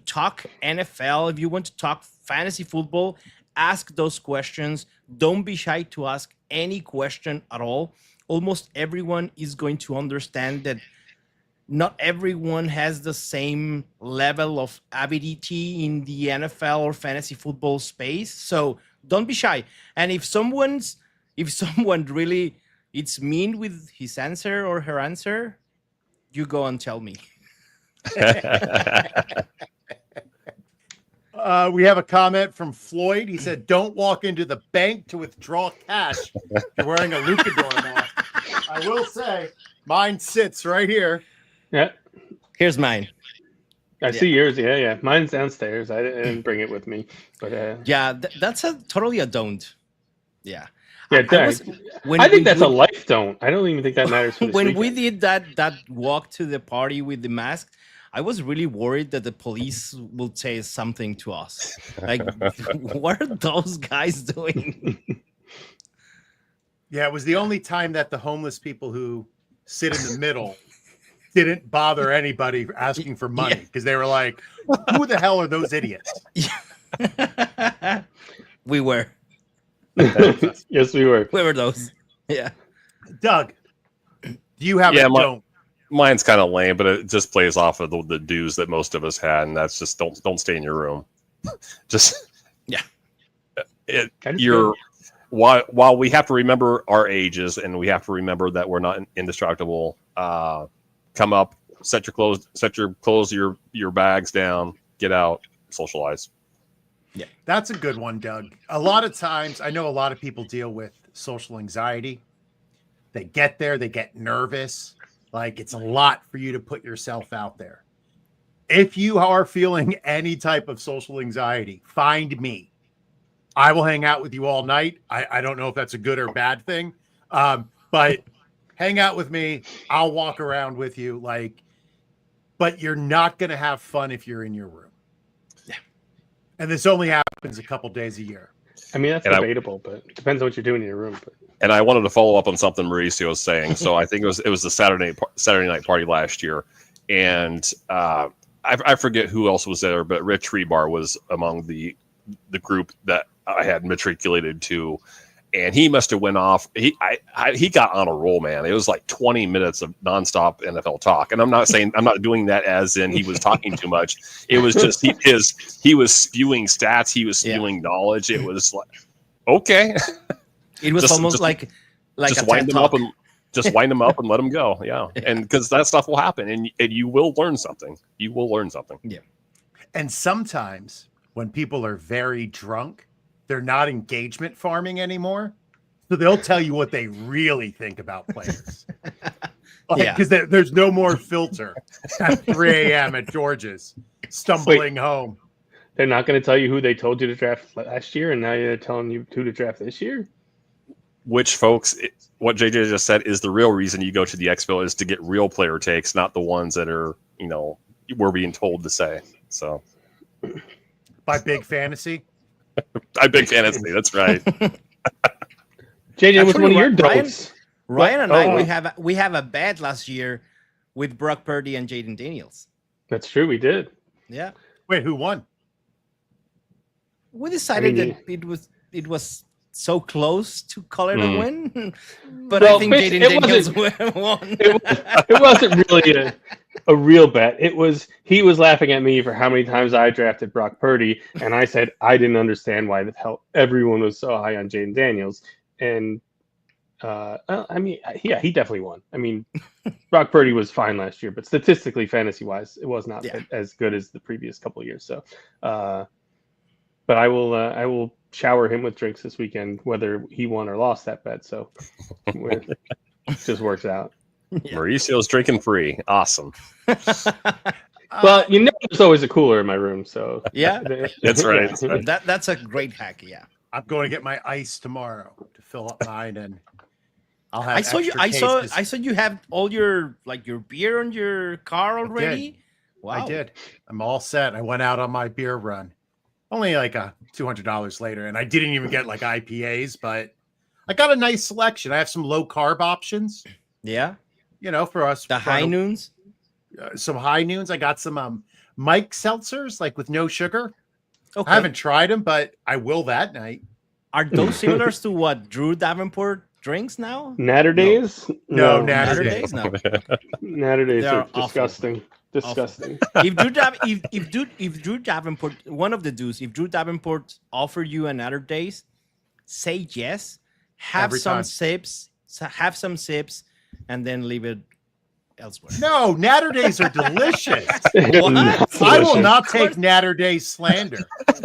Speaker 3: talk NFL, if you want to talk fantasy football, ask those questions. Don't be shy to ask any question at all. Almost everyone is going to understand that not everyone has the same level of ability in the NFL or fantasy football space. So don't be shy. And if someone really it's mean with his answer or her answer, you go and tell me.
Speaker 1: We have a comment from Floyd. He said, "Don't walk into the bank to withdraw cash. You're wearing a Lucador mask." I will say, mine sits right here.
Speaker 4: Yeah.
Speaker 3: Here's mine.
Speaker 4: I see yours. Yeah. Mine's downstairs. I didn't bring it with me. But
Speaker 3: yeah, that's totally a don't. Yeah.
Speaker 4: Yeah, I think that's a life don't. I don't even think that matters for this
Speaker 3: when
Speaker 4: weekend.
Speaker 3: we did that walk to the party with the mask, I was really worried that the police will say something to us. Like, what are those guys doing?
Speaker 1: Yeah, it was the only time that the homeless people who sit in the middle didn't bother anybody asking for money because they were like, "Who the hell are those idiots?"
Speaker 3: We were.
Speaker 4: Yes, we were.
Speaker 3: We were those. Yeah.
Speaker 1: Doug, do you have a don't?
Speaker 2: Mine's kind of lame, but it just plays off of the dues that most of us had, and that's just don't stay in your room. Just while we have to remember our ages and we have to remember that we're not indestructible. Come up, set your clothes, your bags down, get out, socialize.
Speaker 1: Yeah, that's a good one, Doug. A lot of times, I know a lot of people deal with social anxiety. They get there, they get nervous. Like, it's a lot for you to put yourself out there. If you are feeling any type of social anxiety, find me. I will hang out with you all night. I don't know if that's a good or bad thing, but hang out with me. I'll walk around with you. But you're not going to have fun if you're in your room. And this only happens a couple days a year.
Speaker 4: I mean, that's debatable, but it depends on what you're doing in your room. But.
Speaker 2: And I wanted to follow up on something Mauricio was saying. So I think it was the Saturday night party last year, and I forget who else was there, but Rich Rebar was among the group that I had matriculated to, and he must have went off. He got on a roll, man. It was like 20 minutes of nonstop NFL talk, and I'm not doing that as in he was talking too much. It was just he was spewing stats, he was spewing knowledge. It was like, okay,
Speaker 3: it was almost like
Speaker 2: just
Speaker 3: a
Speaker 2: wind
Speaker 3: TED
Speaker 2: them
Speaker 3: talk.
Speaker 2: up and just wind them up and let them go. Yeah. And because that stuff will happen, and you will learn something. You will learn something.
Speaker 3: Yeah.
Speaker 1: And sometimes when people are very drunk, they're not engagement farming anymore. So they'll tell you what they really think about players. Because there's no more filter at 3 a.m. at George's, stumbling home.
Speaker 4: They're not going to tell you who they told you to draft last year, and now they're telling you who to draft this year?
Speaker 2: Which, folks, what JJ just said is the real reason you go to the Expo is to get real player takes, not the ones that are, we're being told to say. So,
Speaker 1: by Big Fantasy?
Speaker 2: By Big Fantasy, that's right.
Speaker 4: JJ was one of your don'ts.
Speaker 3: Ryan and I, we have a bet last year with Brock Purdy and Jaden Daniels.
Speaker 4: That's true, we did.
Speaker 3: Yeah.
Speaker 1: Wait, who won?
Speaker 3: We decided that it was so close to call it a win, but I think Jaden Daniels won.
Speaker 4: It wasn't really a real bet. He was laughing at me for how many times I drafted Brock Purdy, and I said I didn't understand why the hell everyone was so high on Jaden Daniels. And he definitely won. I mean, Brock Purdy was fine last year, but statistically, fantasy-wise, it was not as good as the previous couple of years. So, but I will shower him with drinks this weekend, whether he won or lost that bet. So, it just works out.
Speaker 2: Yeah. Mauricio's drinking free. Awesome.
Speaker 4: Well, there's always a cooler in my room, so
Speaker 3: yeah,
Speaker 2: that's right. That's right.
Speaker 3: That's a great hack. Yeah,
Speaker 1: I'm going to get my ice tomorrow to fill up mine, and I'll have.
Speaker 3: I saw you have all your beer on your car already.
Speaker 1: Wow, I did. I'm all set. I went out on my beer run. only like $200 later, and I didn't even get like IPAs, but I got a nice selection. I have some low carb options.
Speaker 3: Yeah,
Speaker 1: For us,
Speaker 3: the high noons.
Speaker 1: Some high noons. I got some Mike seltzers, like with no sugar.
Speaker 3: Okay.
Speaker 1: I haven't tried them, but I will that night.
Speaker 3: Are those similar to what Drew Davenport drinks now?
Speaker 4: Natter days?
Speaker 1: No,
Speaker 3: Natter
Speaker 1: Natter
Speaker 3: days? No.
Speaker 4: Natter days
Speaker 3: They're
Speaker 4: are disgusting. Disgusting.
Speaker 3: If Drew Davenport, one of the dudes, if Drew Davenport offer you a Natter days, say yes, have some sips, and then leave it elsewhere.
Speaker 1: No, Natter days are delicious.
Speaker 3: What?
Speaker 1: I will not take Natter Days slander.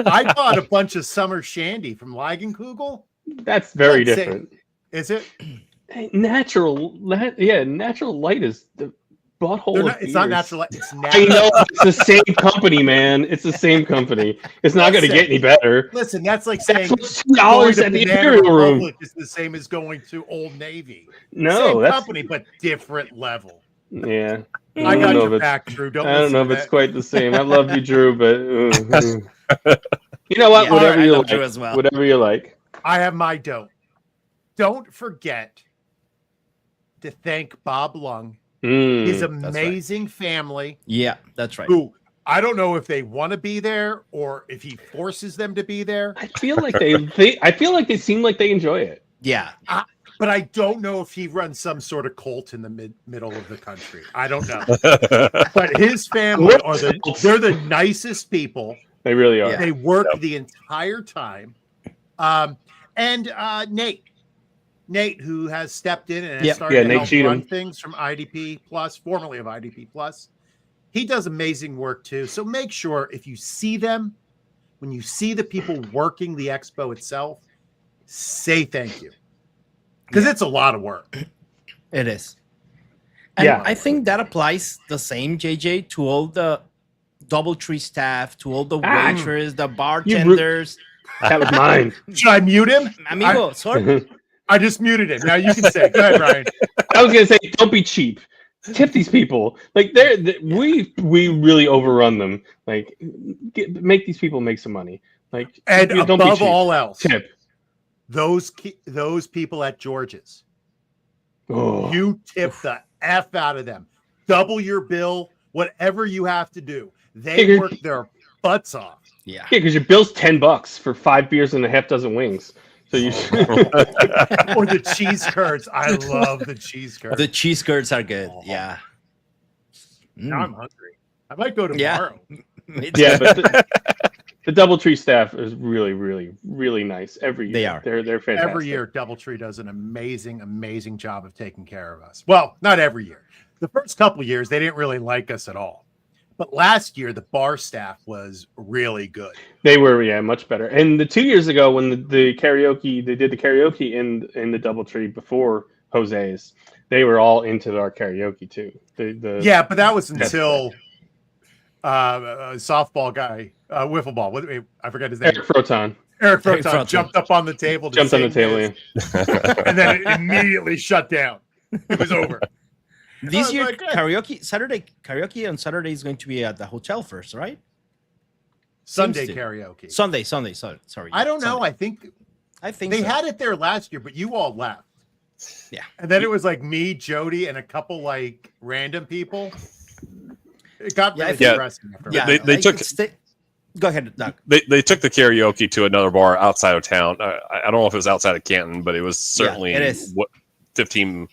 Speaker 1: I bought a bunch of summer shandy from Leigenkugel.
Speaker 4: That's very
Speaker 1: Let's
Speaker 4: different.
Speaker 1: Is it?
Speaker 4: Hey, natural light is the butthole.
Speaker 1: It's not natural. It's
Speaker 4: I
Speaker 1: natural.
Speaker 4: know it's the same company, man. It's the same company. It's not going to get any better.
Speaker 1: Listen, that's like saying
Speaker 4: That's $2 at the
Speaker 1: Banana
Speaker 4: Imperial Room.
Speaker 1: Republic is the same as going to Old Navy.
Speaker 4: No,
Speaker 1: Same
Speaker 4: that's
Speaker 1: company, but different level.
Speaker 4: yeah.
Speaker 1: I got your back, Drew.
Speaker 4: I don't know if it's quite the same. I love you, Drew, but you know what?
Speaker 3: Yeah,
Speaker 4: Whatever
Speaker 3: I
Speaker 4: you
Speaker 3: love
Speaker 4: like.
Speaker 3: Drew as well.
Speaker 4: Whatever you like.
Speaker 1: I have my don't. Don't forget to thank Bob Lung, his amazing family.
Speaker 3: Yeah, that's right.
Speaker 1: Who I don't know if they want to be there or if he forces them to be there.
Speaker 4: I feel like they seem like they enjoy it.
Speaker 3: Yeah.
Speaker 1: But I don't know if he runs some sort of cult in the middle of the country. I don't know. But his family they're the nicest people.
Speaker 4: They really are.
Speaker 3: Yeah.
Speaker 1: They work the entire time. And Nate, who has stepped in and has started to help run things from IDP Plus, formerly of IDP Plus. He does amazing work too. So make sure if you see them, when you see the people working the expo itself, say thank you. Because it's a lot of work.
Speaker 3: It is. And I think that applies the same, JJ, to all the DoubleTree staff, to all the waiters, the bartenders.
Speaker 4: That was mine.
Speaker 1: Should I mute him?
Speaker 3: Amigo, sorry.
Speaker 1: I just muted him. Now you can say. Go ahead, Ryan.
Speaker 4: I was gonna say, don't be cheap. Tip these people. Like we really overrun them. Like make these people make some money. Like
Speaker 1: and
Speaker 4: don't
Speaker 1: above all else,
Speaker 4: tip
Speaker 1: those people at George's.
Speaker 4: Oh.
Speaker 1: You tip the F out of them. Double your bill. Whatever you have to do. They work their butts off.
Speaker 3: Yeah,
Speaker 4: because your bill's $10 for 5 beers and a half dozen wings. So you
Speaker 1: or the cheese curds. I love the cheese curds.
Speaker 3: The cheese curds are good. Yeah.
Speaker 1: Now I'm hungry. I might go tomorrow.
Speaker 4: Yeah, but the DoubleTree staff is really, really, really nice every year.
Speaker 3: They are.
Speaker 4: They're fantastic.
Speaker 1: Every year, DoubleTree does an amazing, amazing job of taking care of us. Well, not every year. The first couple of years, they didn't really like us at all. But last year, the bar staff was really good.
Speaker 4: They were, much better. And the 2 years ago, when they did the karaoke in the DoubleTree before Jose's, they were all into our karaoke too.
Speaker 1: But that was until softball guy, wiffle ball. I forget his name. Eric Froton jumped up on the table.
Speaker 4: Jumped on the table,
Speaker 1: and then it immediately shut down. It was over.
Speaker 3: This year, karaoke on Saturday is going to be at the hotel first, right?
Speaker 1: Sunday karaoke.
Speaker 3: Sunday. Sorry.
Speaker 1: I don't know.
Speaker 3: Sunday.
Speaker 1: I think they had it there last year, but you all left.
Speaker 3: Yeah.
Speaker 1: And then it was like me, Jody, and a couple like random people. It got really depressing.
Speaker 2: They took.
Speaker 3: Go ahead, Doug.
Speaker 2: They took the karaoke to another bar outside of town. I don't know if it was outside of Canton, but it was certainly 15.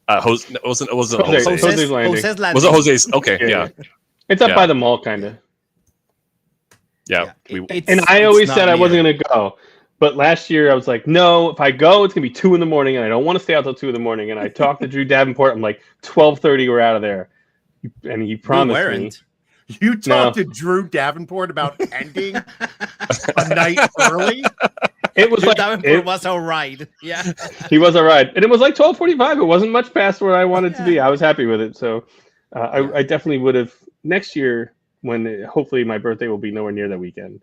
Speaker 2: It wasn't Jose's
Speaker 4: Landing.
Speaker 2: Was it Jose's? Okay, yeah.
Speaker 4: It's up by the mall, kind of.
Speaker 2: Yeah.
Speaker 4: I always said I wasn't going to go. But last year I was like, no, if I go, it's going to be 2 a.m. and I don't want to stay out till 2 a.m. And I talked to Drew Davenport. I'm like, 12:30, we're out of there. And he promised me.
Speaker 1: You talked to Drew Davenport about ending a night early?
Speaker 4: It was
Speaker 3: Drew Davenport was all right. Yeah.
Speaker 4: He was all right. And it was like 12:45. It wasn't much past where I wanted to be. I was happy with it. So I definitely would have next year when hopefully my birthday will be nowhere near that weekend.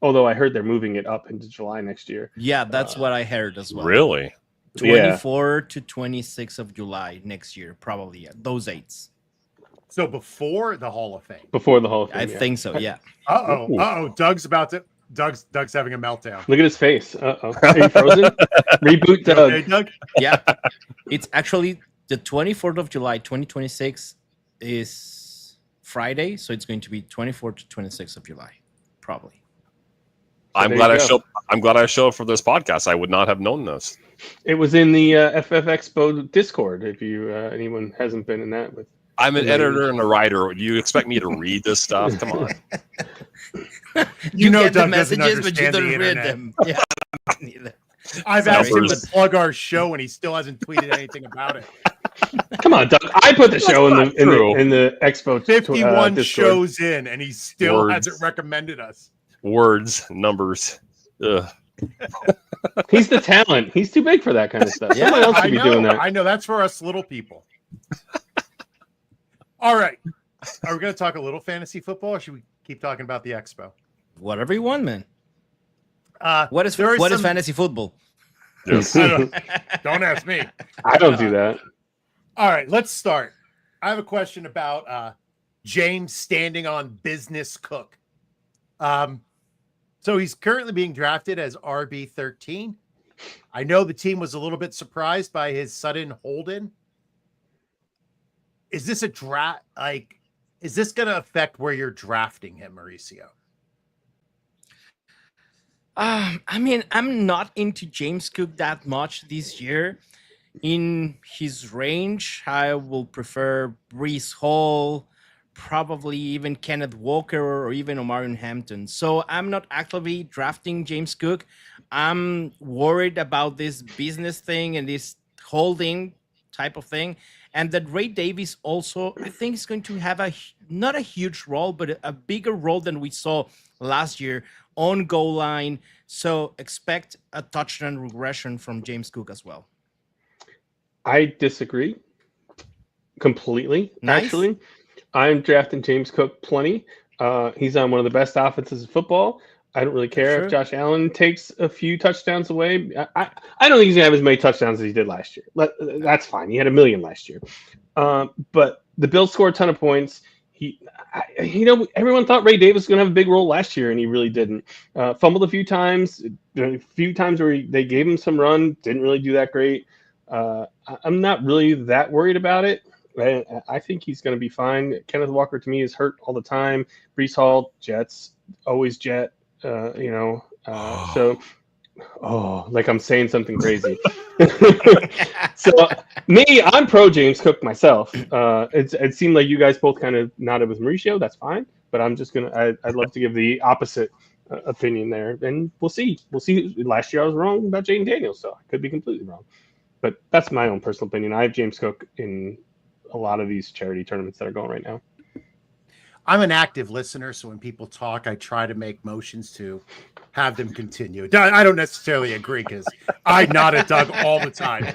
Speaker 4: Although I heard they're moving it up into July next year.
Speaker 3: Yeah, that's what I heard as well.
Speaker 2: Really?
Speaker 3: 24 to 26 of July next year, probably. Those dates.
Speaker 1: So before the Hall of Fame.
Speaker 4: Before the Hall of Fame.
Speaker 3: I think so, yeah.
Speaker 1: Uh-oh. Doug's about to... Doug's having a meltdown.
Speaker 4: Look at his face. Uh-oh. Are you frozen? Reboot Doug.
Speaker 1: Okay, Doug?
Speaker 3: Yeah, it's actually the 24th of July, 2026 is Friday, so it's going to be 24th to 26th of July, probably.
Speaker 2: I'm glad I showed up for this podcast. I would not have known this.
Speaker 4: It was in the FF Expo Discord. If you anyone hasn't been in that with.
Speaker 2: I'm an editor and a writer. Do you expect me to read this stuff? Come on.
Speaker 3: You
Speaker 1: know
Speaker 3: get the
Speaker 1: Doug doesn't
Speaker 3: messages, but you
Speaker 1: understand
Speaker 3: don't
Speaker 1: the
Speaker 3: read
Speaker 1: internet.
Speaker 3: them. Yeah, neither.
Speaker 1: I've asked him to
Speaker 2: Numbers.
Speaker 1: plug our show, and he still hasn't tweeted anything about it.
Speaker 4: Come on, Doug. I put the show in
Speaker 2: not true.
Speaker 4: the Expo
Speaker 1: 51
Speaker 4: Discord.
Speaker 1: shows in, and he still
Speaker 2: Words.
Speaker 1: hasn't recommended us.
Speaker 2: Words, numbers. Ugh.
Speaker 4: He's the talent. He's too big for that kind of stuff.
Speaker 3: Yeah,
Speaker 4: Someone else
Speaker 1: I
Speaker 4: should be
Speaker 1: know.
Speaker 4: doing that.
Speaker 1: I know. That's for us little people. All right. Are we going to talk a little fantasy football, or should we keep talking about the Expo?
Speaker 3: Whatever you want, man. What is
Speaker 1: there is
Speaker 3: fantasy football?
Speaker 2: Yes.
Speaker 1: don't ask me.
Speaker 4: I don't do that.
Speaker 1: All right, let's start. I have a question about James standing on business Cook. So he's currently being drafted as RB13. I know the team was a little bit surprised by his sudden hold-in. Is this a draft? Like, is this going to affect where you're drafting him, Mauricio?
Speaker 3: I mean, I'm not into James Cook that much this year. In his range, I will prefer Breece Hall, probably even Kenneth Walker or even Omarion Hampton. So I'm not actively drafting James Cook. I'm worried about this business thing and this holding type of thing. And that Ray Davis also, I think, is going to have not a huge role, but a bigger role than we saw last year on goal line. So expect a touchdown regression from James Cook as well.
Speaker 4: I disagree completely.
Speaker 3: Nice.
Speaker 4: Actually, I'm drafting James Cook plenty. He's on one of the best offenses in football. I don't really care if Josh Allen takes a few touchdowns away. I don't think he's gonna have as many touchdowns as he did last year. That's fine. He had 1 million last year. But the Bills scored a ton of points. Everyone thought Ray Davis was gonna have a big role last year, and he really didn't. Fumbled a few times. A few times where they gave him some run, didn't really do that great. I'm not really that worried about it. I think he's going to be fine. Kenneth Walker to me is hurt all the time. Breece Hall, Jets, always Jet. So like I'm saying something crazy. So me, I'm pro James Cook myself. It seemed like you guys both kind of nodded with Mauricio. That's fine, but I'm just I'd love to give the opposite opinion there, and we'll see. Last year I was wrong about Jaden Daniels, so I could be completely wrong. But that's my own personal opinion. I have James Cook in a lot of these charity tournaments that are going right now.
Speaker 1: I'm an active listener, so when people talk, I try to make motions to have them continue. I don't necessarily agree because I nod at Doug all the time.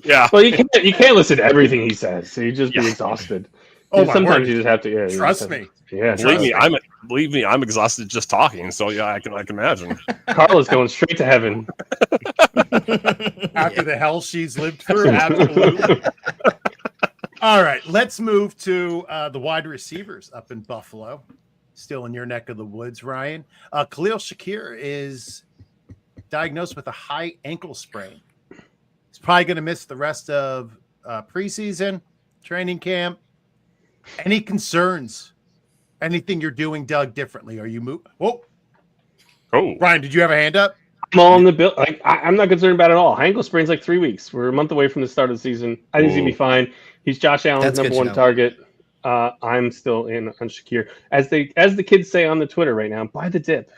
Speaker 2: Yeah.
Speaker 4: Well, you can't listen to everything he says, so you just be exhausted.
Speaker 1: Oh, my
Speaker 4: Sometimes
Speaker 1: word.
Speaker 4: you just have to. Yeah,
Speaker 1: Trust me.
Speaker 4: Yeah,
Speaker 2: Believe me, I'm exhausted just talking. So yeah, I can imagine.
Speaker 4: Carla's going straight to heaven.
Speaker 1: After the hell she's lived through, absolutely. All right, let's move to the wide receivers up in Buffalo. Still in your neck of the woods, Ryan. Khalil Shakir is diagnosed with a high ankle sprain. He's probably going to miss the rest of preseason, training camp. Any concerns? Anything you're doing, Doug, differently? Are you moving? Whoa.
Speaker 2: Oh,
Speaker 1: Ryan, did you have a hand up?
Speaker 4: I'm all in the bill. I'm not concerned about it at all. Ankle sprain's like 3 weeks. We're a month away from the start of the season. I think he's going to be fine. He's Josh Allen's
Speaker 3: That's
Speaker 4: number
Speaker 3: good to
Speaker 4: 1
Speaker 3: know.
Speaker 4: target. I'm still in on Shakir. As the kids say on the Twitter right now, buy the dip.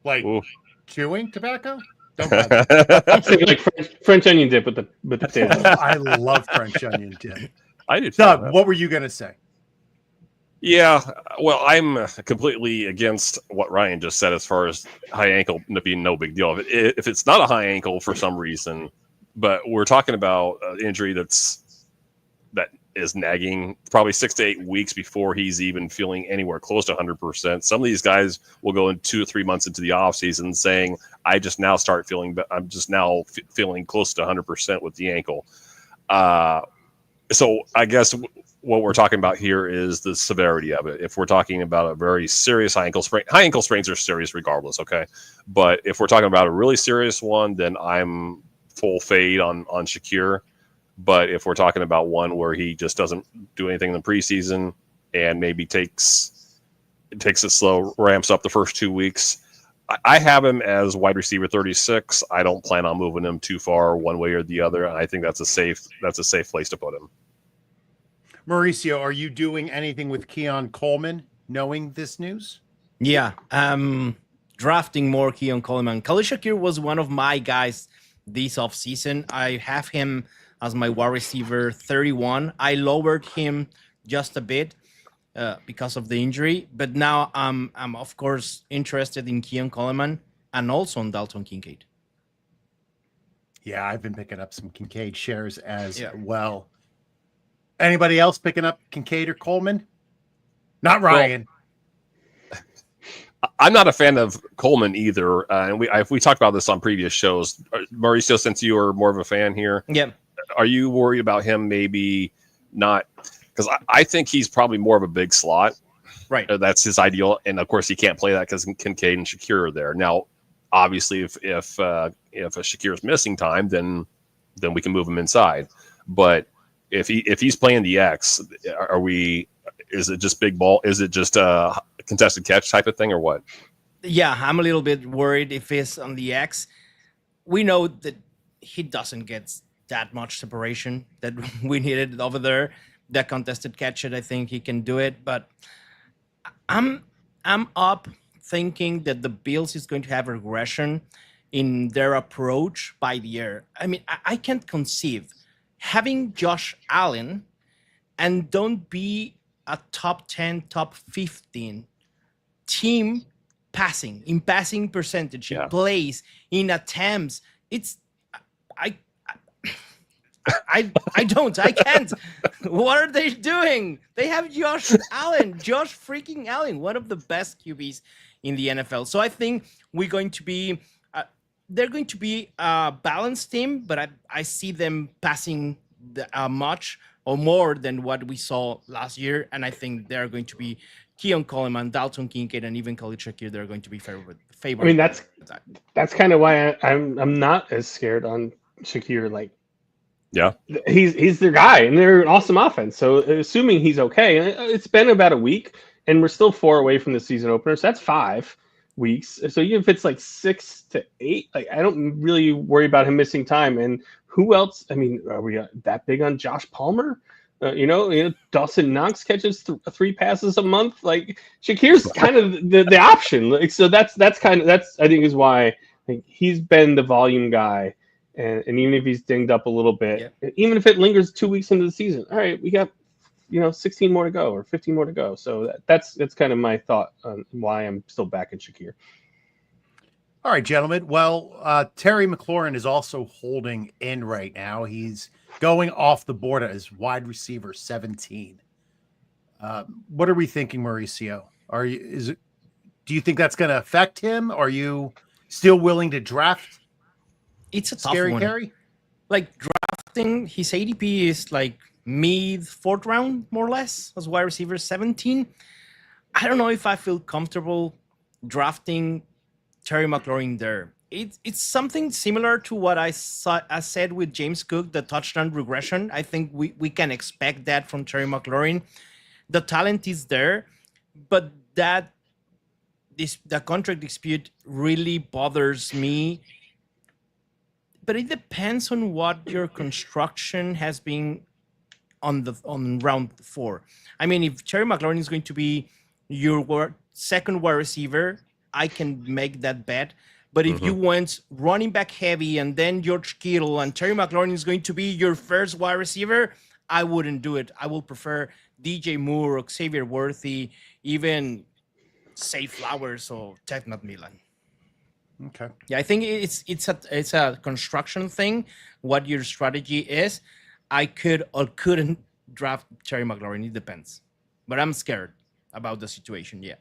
Speaker 1: Like
Speaker 2: Ooh.
Speaker 1: chewing tobacco? Don't buy that.
Speaker 4: I'm thinking like French onion dip with the potato.
Speaker 1: I love French onion dip.
Speaker 2: I do.
Speaker 1: Doug, what were you going to say?
Speaker 2: Yeah, well, I'm completely against what Ryan just said as far as high ankle being no big deal. If it's not a high ankle for some reason, but we're talking about an injury that is nagging probably 6 to 8 weeks before he's even feeling anywhere close to 100%. Some of these guys will go in 2 or 3 months into the offseason saying, I'm just now feeling close to 100% with the ankle. So I guess what we're talking about here is the severity of it. If we're talking about a very serious high ankle sprains are serious regardless, okay? But if we're talking about a really serious one, then I'm full fade on Shakir. But if we're talking about one where he just doesn't do anything in the preseason and maybe takes it slow, ramps up the first 2 weeks, I have him as wide receiver 36. I don't plan on moving him too far one way or the other. I think that's a safe place to put him.
Speaker 1: Mauricio, are you doing anything with Keon Coleman knowing this news?
Speaker 3: Yeah, drafting more Keon Coleman. Khalil Shakir was one of my guys this offseason. I have him as my wide receiver 31. I lowered him just a bit because of the injury, but now I'm of course interested in Keon Coleman and also on Dalton Kincaid.
Speaker 1: Yeah, I've been picking up some Kincaid shares as well. Anybody else picking up Kincaid or Coleman? Not Ryan.
Speaker 2: Well, I'm not a fan of Coleman either, and we talked about this on previous shows. Mauricio, since you are more of a fan here, are you worried about him maybe not? Because I think he's probably more of a big slot.
Speaker 3: Right.
Speaker 2: That's his ideal. And, of course, he can't play that because Kincaid and Shakir are there. Now, obviously, if a Shakir is missing time, then we can move him inside. But if he's playing the X, is it just big ball? Is it just a contested catch type of thing or what?
Speaker 3: Yeah, I'm a little bit worried if he's on the X. We know that he doesn't get that much separation that we needed over there. That contested catch it, I think he can do it, but I'm up thinking that the Bills is going to have regression in their approach by the year. I mean, I can't conceive having Josh Allen and don't be a top 10, top 15 team in passing percentage, in plays, in attempts. I can't. What are they doing? They have Josh freaking Allen, one of the best QBs in the NFL. So I think they're going to be a balanced team, but I see them passing much or more than what we saw last year. And I think they're going to be Keon Coleman, Dalton Kincaid, and even Khalil Shakir. They're going to be favored.
Speaker 4: I mean, that's kind of why I'm not as scared on Shakir. Like,
Speaker 2: yeah,
Speaker 4: he's their guy, and they're an awesome offense. So assuming he's okay, it's been about a week, and we're still 4 away from the season opener. So that's 5 weeks. So even if it's like 6 to 8, like I don't really worry about him missing time. And who else? I mean, are we that big on Josh Palmer? Dawson Knox catches 3 passes a month. Like Shakir's kind of the option. Like, so that's I think is why he's been the volume guy. And even if he's dinged up a little bit, even if it lingers 2 weeks into the season, all right, we got 16 more to go or 15 more to go. So that's kind of my thought on why I'm still back in Shakir.
Speaker 1: All right, gentlemen. Well, Terry McLaurin is also holding in right now. He's going off the board as wide receiver 17. What are we thinking, Mauricio? Do you think that's going to affect him? Are you still willing to draft?
Speaker 3: It's a tough one. Carry? Like drafting, his ADP is like mid 4th round, more or less, as wide receiver 17. I don't know if I feel comfortable drafting Terry McLaurin there. It's something similar to what I said with James Cook, the touchdown regression. I think we can expect that from Terry McLaurin. The talent is there, but the contract dispute really bothers me. But it depends on what your construction has been on round 4. I mean, if Terry McLaurin is going to be your second wide receiver, I can make that bet. But if you went running back heavy and then George Kittle and Terry McLaurin is going to be your first wide receiver, I wouldn't do it. I will prefer DJ Moore or Xavier Worthy, even Say Flowers or Ted McMillan.
Speaker 1: Okay.
Speaker 3: Yeah, I think it's a construction thing. What your strategy is, I could or couldn't draft Terry McLaurin. It depends, but I'm scared about the situation. Yeah,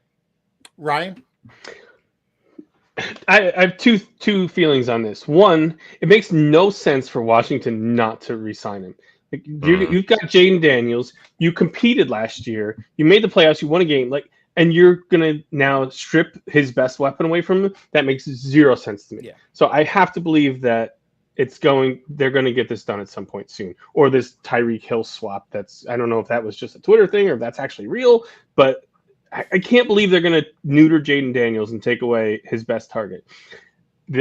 Speaker 1: Ryan,
Speaker 4: I have two feelings on this. One, it makes no sense for Washington not to re-sign him. You've got Jaden Daniels. You competed last year. You made the playoffs. You won a game. And you're gonna now strip his best weapon away from him. That makes zero sense to me.
Speaker 3: Yeah.
Speaker 4: So I have to believe that they're going to get this done at some point soon, or this Tyreek Hill swap. I don't know if that was just a Twitter thing or if that's actually real, but I can't believe they're going to neuter Jaden Daniels and take away his best target. For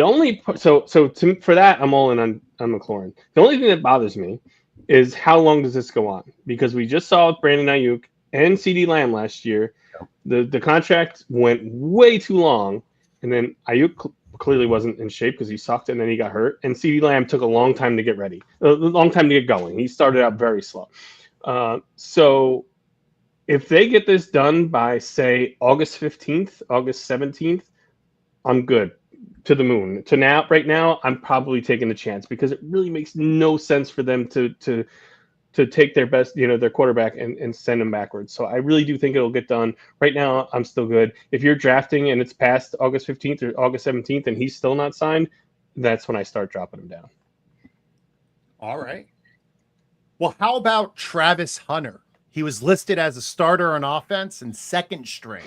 Speaker 4: that, I'm all in on McLaurin. The only thing that bothers me is how long does this go on? Because we just saw Brandon Ayuk and CeeDee Lamb last year. The contract went way too long, and then Ayuk clearly wasn't in shape because he sucked and then he got hurt. And CeeDee Lamb took a long time to get ready, a long time to get going. He started out very slow. So if they get this done by, say, August 15th, August 17th, I'm good. To the moon. Right now, I'm probably taking a chance because it really makes no sense for them to take their best, their quarterback and send him backwards. So I really do think it'll get done. Right now, I'm still good. If you're drafting and it's past August 15th or August 17th and he's still not signed, that's when I start dropping him down.
Speaker 1: All right. Well, how about Travis Hunter? He was listed as a starter on offense and second string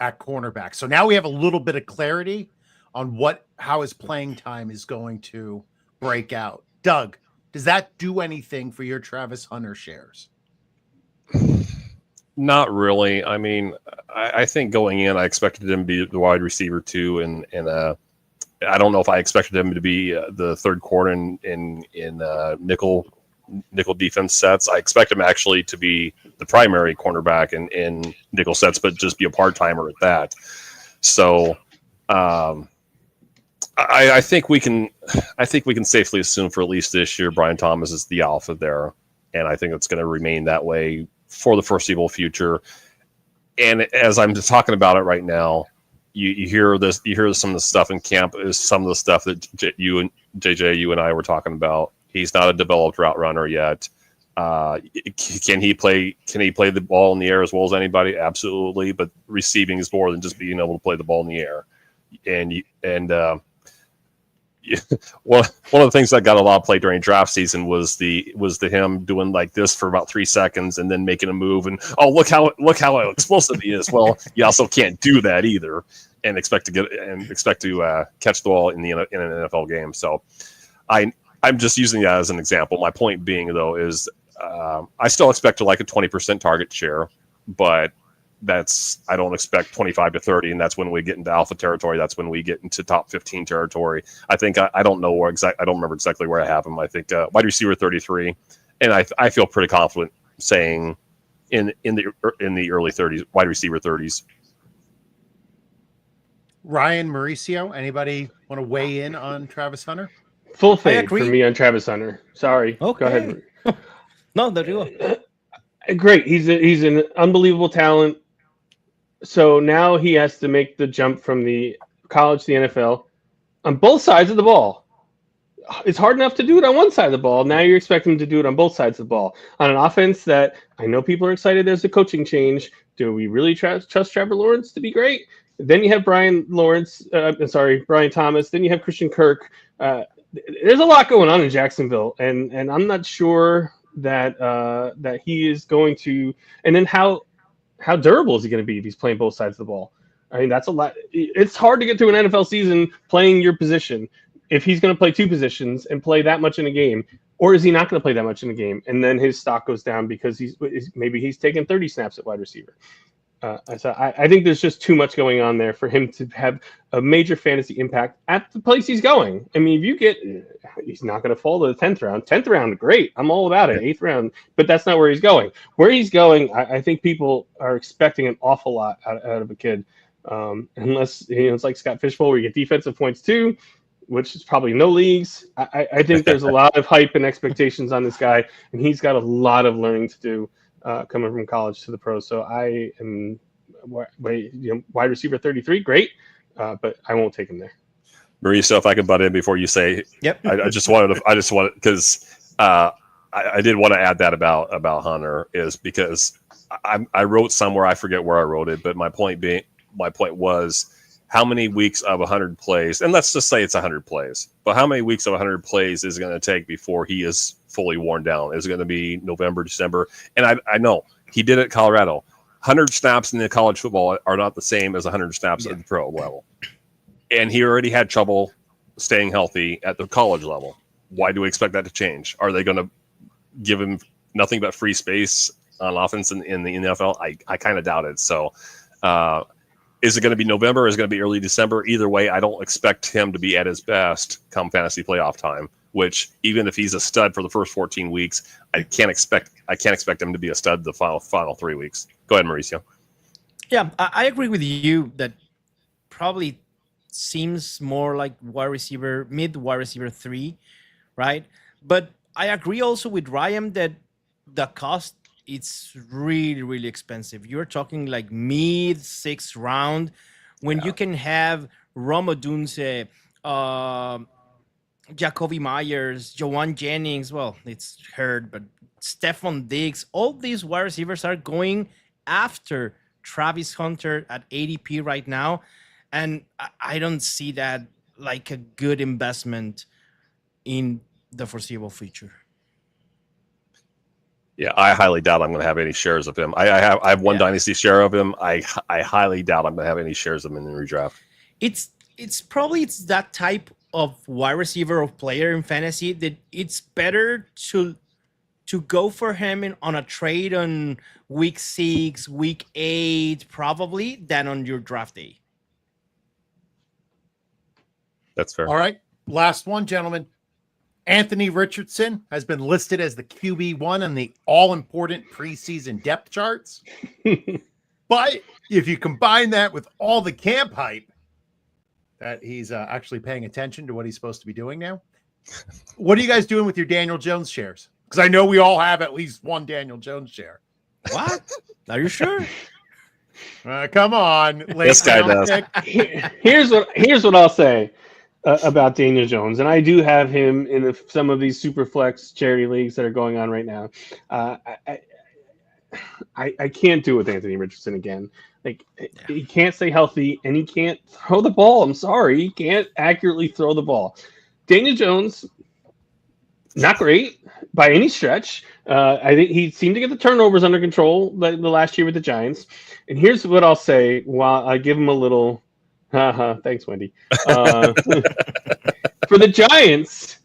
Speaker 1: at cornerback. So now we have a little bit of clarity on how his playing time is going to break out. Doug, does that do anything for your Travis Hunter shares?
Speaker 2: Not really. I mean, I think going in, I expected him to be the wide receiver too, and I don't know if I expected him to be the third quarter in nickel defense sets. I expect him actually to be the primary cornerback in nickel sets, but just be a part-timer at that. So I think we can safely assume for at least this year, Brian Thomas is the alpha there. And I think it's going to remain that way for the foreseeable future. And as I'm just talking about it right now, you hear some of the stuff in camp is some of the stuff that you and I were talking about. He's not a developed route runner yet. Can he play the ball in the air as well as anybody? Absolutely. But receiving is more than just being able to play the ball in the air. One of the things that got a lot of play during draft season was the him doing like this for about 3 seconds and then making a move and look how explosive he is. Well, you also can't do that either and expect to catch the ball in an NFL game. So I'm just using that as an example. My point being though is I still expect to like a 20% target share, but I don't expect 25 to 30, and that's when we get into alpha territory. That's when we get into top 15 territory. I think I don't know I don't remember exactly where I have him. I think wide receiver 33, and I feel pretty confident saying in the early 30s, wide receiver 30s.
Speaker 1: Ryan, Mauricio, anybody want to weigh in on Travis Hunter?
Speaker 4: Full fade for me on Travis Hunter. Sorry.
Speaker 3: Okay.
Speaker 4: Go ahead.
Speaker 3: No, there you go.
Speaker 4: Great. He's an unbelievable talent. So now he has to make the jump from the college to the NFL on both sides of the ball. It's hard enough to do it on one side of the ball. Now you're expecting him to do it on both sides of the ball. On an offense that I know people are excited there's a coaching change. Do we really trust Trevor Lawrence to be great? Then you have Brian Thomas. Then you have Christian Kirk. There's a lot going on in Jacksonville, and I'm not sure that he is going to. And then how durable is he going to be if he's playing both sides of the ball? I mean, that's a lot. It's hard to get through an NFL season playing your position if he's going to play two positions and play that much in a game, or is he not going to play that much in a game? And then his stock goes down because maybe he's taking 30 snaps at wide receiver. So I think there's just too much going on there for him to have a major fantasy impact at the place he's going. I mean, he's not going to fall to the 10th round. 10th round, great. I'm all about it. 8th round, but that's not where he's going. Where he's going, I think people are expecting an awful lot out of a kid. Unless, it's like Scott Fishbowl where you get defensive points too, which is probably no leagues. I think there's a lot of hype and expectations on this guy, and he's got a lot of learning to do. Coming from college to the pros. So I am wide receiver 33, great, but I won't take him there.
Speaker 2: Mauricio, if I could butt in before you say,
Speaker 3: yep.
Speaker 2: I just wanted because I did want to add that about Hunter is because I wrote somewhere, I forget where I wrote it, but my point was how many weeks of 100 plays, and let's just say it's 100 plays, but how many weeks of 100 plays is it going to take before he is fully worn down? Is it going to be November, December? And I know he did it at Colorado. 100 snaps in the college football are not the same as 100 snaps at the pro level. And he already had trouble staying healthy at the college level. Why do we expect that to change? Are they going to give him nothing but free space on offense in the NFL? I kind of doubt it. So is it going to be November? Is it going to be early December? Either way, I don't expect him to be at his best come fantasy playoff time, which even if he's a stud for the first 14 weeks, I can't expect him to be a stud the final 3 weeks. Go ahead, Mauricio.
Speaker 3: Yeah, I agree with you that probably seems more like mid wide receiver 3, right? But I agree also with Ryan that the cost, it's really, really expensive. You're talking like mid 6th round when you can have Rome Odunze, Jacoby Myers, Joanne Jennings. Well, it's hurt, but Stephon Diggs. All these wide receivers are going after Travis Hunter at ADP right now. And I don't see that like a good investment in the foreseeable future.
Speaker 2: Yeah, I highly doubt I'm going to have any shares of him. I have one dynasty share of him. I highly doubt I'm going to have any shares of him in the redraft.
Speaker 3: It's probably that type of wide receiver or player in fantasy that it's better to go for him on a trade on week 6, week 8, probably, than on your draft day.
Speaker 2: That's fair.
Speaker 1: All right. Last one, gentlemen. Anthony Richardson has been listed as the QB1 on the all-important preseason depth charts. But if you combine that with all the camp hype that he's actually paying attention to what he's supposed to be doing now, what are you guys doing with your Daniel Jones shares? Because I know we all have at least one Daniel Jones share.
Speaker 3: What? Are you sure?
Speaker 1: Come on.
Speaker 2: This guy does.
Speaker 4: Here's what I'll say about Daniel Jones, and I do have him in some of these super flex charity leagues that are going on right now. I can't do it with Anthony Richardson again. Like, he can't stay healthy and he can't throw the ball. I'm sorry, he can't accurately throw the ball. Daniel Jones, not great by any stretch. I think he seemed to get the turnovers under control the last year with the Giants. And here's what I'll say while I give him a little. Thanks, Wendy. For the Giants,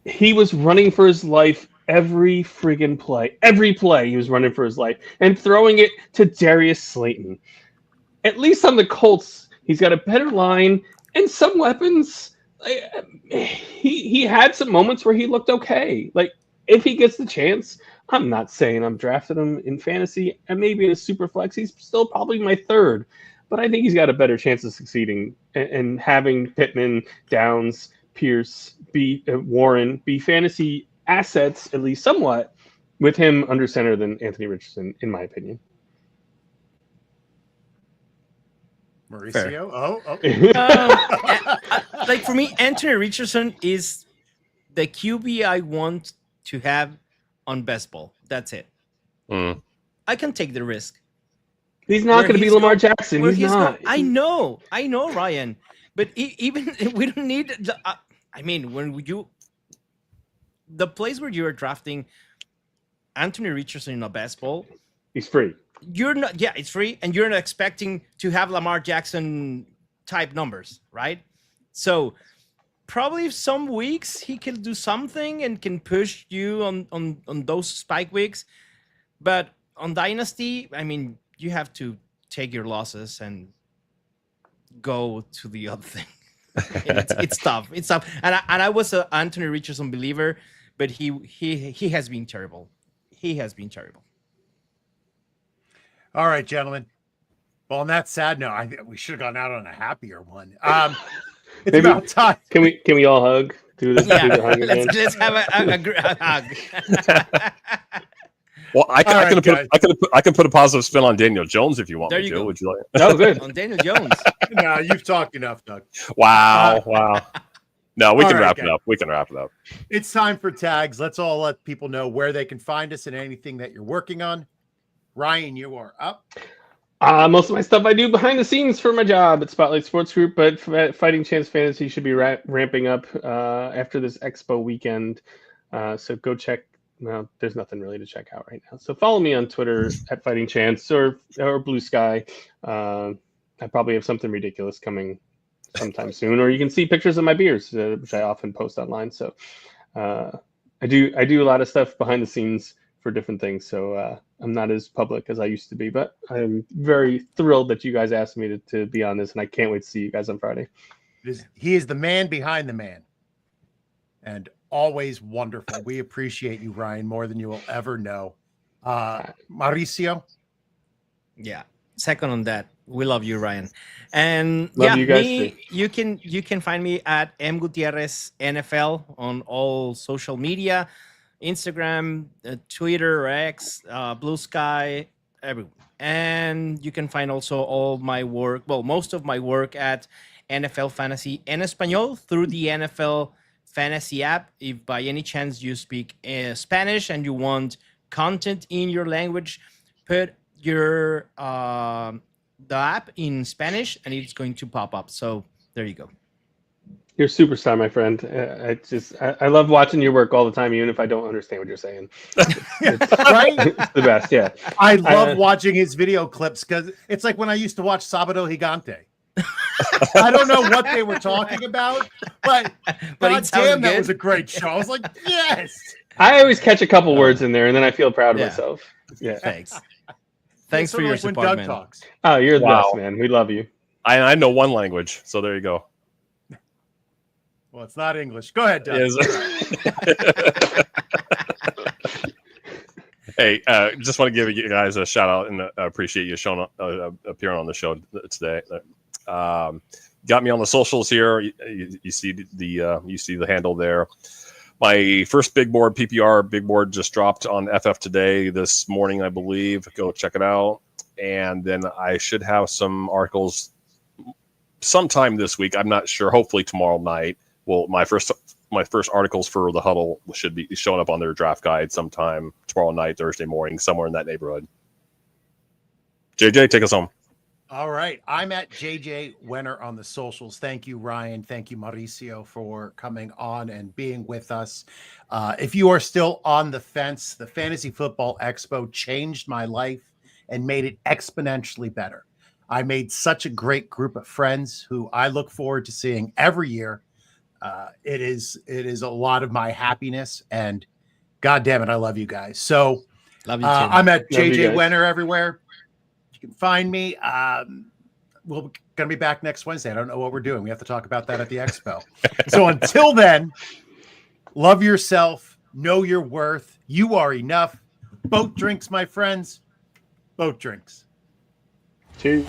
Speaker 4: he was running for his life every friggin' play. Every play he was running for his life and throwing it to Darius Slayton. At least on the Colts, he's got a better line and some weapons. He had some moments where he looked okay. Like, if he gets the chance, I'm not saying I'm drafting him in fantasy and maybe in a super flex. He's still probably my 3rd. But I think he's got a better chance of succeeding and having Pittman, Downs, Pierce, Warren be fantasy assets, at least somewhat, with him under center than Anthony Richardson, in my opinion.
Speaker 1: Mauricio?
Speaker 3: Fair.
Speaker 1: Oh, okay.
Speaker 3: Like, for me, Anthony Richardson is the QB I want to have on best ball. That's it. I can take the risk.
Speaker 4: He's not going to be Lamar Jackson. He's not.
Speaker 3: I know, Ryan. But even we don't need. The place where you are drafting Anthony Richardson in a best ball,
Speaker 4: he's free.
Speaker 3: You're not. Yeah, it's free, and you're not expecting to have Lamar Jackson type numbers, right? So probably some weeks he can do something and can push you on those spike weeks, but on Dynasty, you have to take your losses and go to the other thing. It's tough. It's tough. And I was an Anthony Richardson believer, but he has been terrible. He has been terrible.
Speaker 1: All right, gentlemen. Well, on that sad note, I think we should have gone out on a happier one. It's
Speaker 4: Maybe,
Speaker 1: about time.
Speaker 4: Can we all hug? Do the hug again?
Speaker 3: Let's have a hug.
Speaker 2: Well, I can put a positive spin on Daniel Jones if you want me to. Would you like?
Speaker 4: Oh, good.
Speaker 3: On Daniel Jones.
Speaker 1: No, you've talked enough, Doug.
Speaker 2: Wow. No, we can wrap it up. We can wrap it up.
Speaker 1: It's time for tags. Let's all let people know where they can find us and anything that you're working on. Ryan, you are up.
Speaker 4: Most of my stuff I do behind the scenes for my job at Spotlight Sports Group, but Fighting Chance Fantasy should be ramping up after this Expo weekend. So go check. Well, there's nothing really to check out right now. So follow me on Twitter at Fighting Chance or Blue Sky. I probably have something ridiculous coming sometime soon, or you can see pictures of my beers, which I often post online. So I do a lot of stuff behind the scenes for different things. So I'm not as public as I used to be, but I'm very thrilled that you guys asked me to be on this, and I can't wait to see you guys on Friday.
Speaker 1: He is the man behind the man, and always wonderful. We appreciate you, Ryan, more than you will ever know. Mauricio?
Speaker 3: Yeah, second on that. We love you, Ryan. And
Speaker 4: Love
Speaker 3: yeah,
Speaker 4: you guys
Speaker 3: me,
Speaker 4: too.
Speaker 3: you can find me at Gutierrez NFL on all social media, Instagram, Twitter, X, Blue Sky, everywhere. And you can find also all my work, well, most of my work at NFL Fantasy en Español through the NFL Fantasy app. If by any chance you speak Spanish and you want content in your language, put your the app in Spanish and it's going to pop up. So there you go.
Speaker 4: You're a superstar, my friend. I love watching your work all the time, even if I don't understand what you're saying.
Speaker 1: Right?
Speaker 4: It's the best, yeah.
Speaker 1: I love watching his video clips because it's like when I used to watch Sábado Gigante. I don't know what they were talking about, but God damn, that was a great show. I was like, yes.
Speaker 4: I always catch a couple words in there, and then I feel proud of myself. Yeah.
Speaker 3: Thanks for your
Speaker 1: like
Speaker 3: support,
Speaker 1: when Doug
Speaker 3: man.
Speaker 1: talks.
Speaker 4: Oh, you're the best, man. We love you.
Speaker 2: I know one language, so there you go.
Speaker 1: Well, it's not English. Go ahead, Doug.
Speaker 2: Hey, just want to give you guys a shout out and appreciate you showing up, appearing on the show today. Got me on the socials here. You see the handle there. My first big board PPR just dropped on FF today this morning, I believe. Go check it out. And then I should have some articles sometime this week. I'm not sure. Hopefully tomorrow night. Well, my first articles for the Huddle should be showing up on their draft guide sometime tomorrow night, Thursday morning, somewhere in that neighborhood. JJ, take us home.
Speaker 1: All right. I'm at JJ Wenner on the socials. Thank you, Ryan. Thank you, Mauricio, for coming on and being with us. If you are still on the fence, the Fantasy Football Expo changed my life and made it exponentially better. I made such a great group of friends who I look forward to seeing every year. It is a lot of my happiness, and God damn it, I love you guys. So
Speaker 3: love you too.
Speaker 1: I'm at JJ Wenner everywhere. You can find me. We're going to be back next Wednesday. I don't know what we're doing. We have to talk about that at the expo. So until then, love yourself. Know your worth. You are enough. Boat drinks, my friends. Boat drinks.
Speaker 4: Cheers.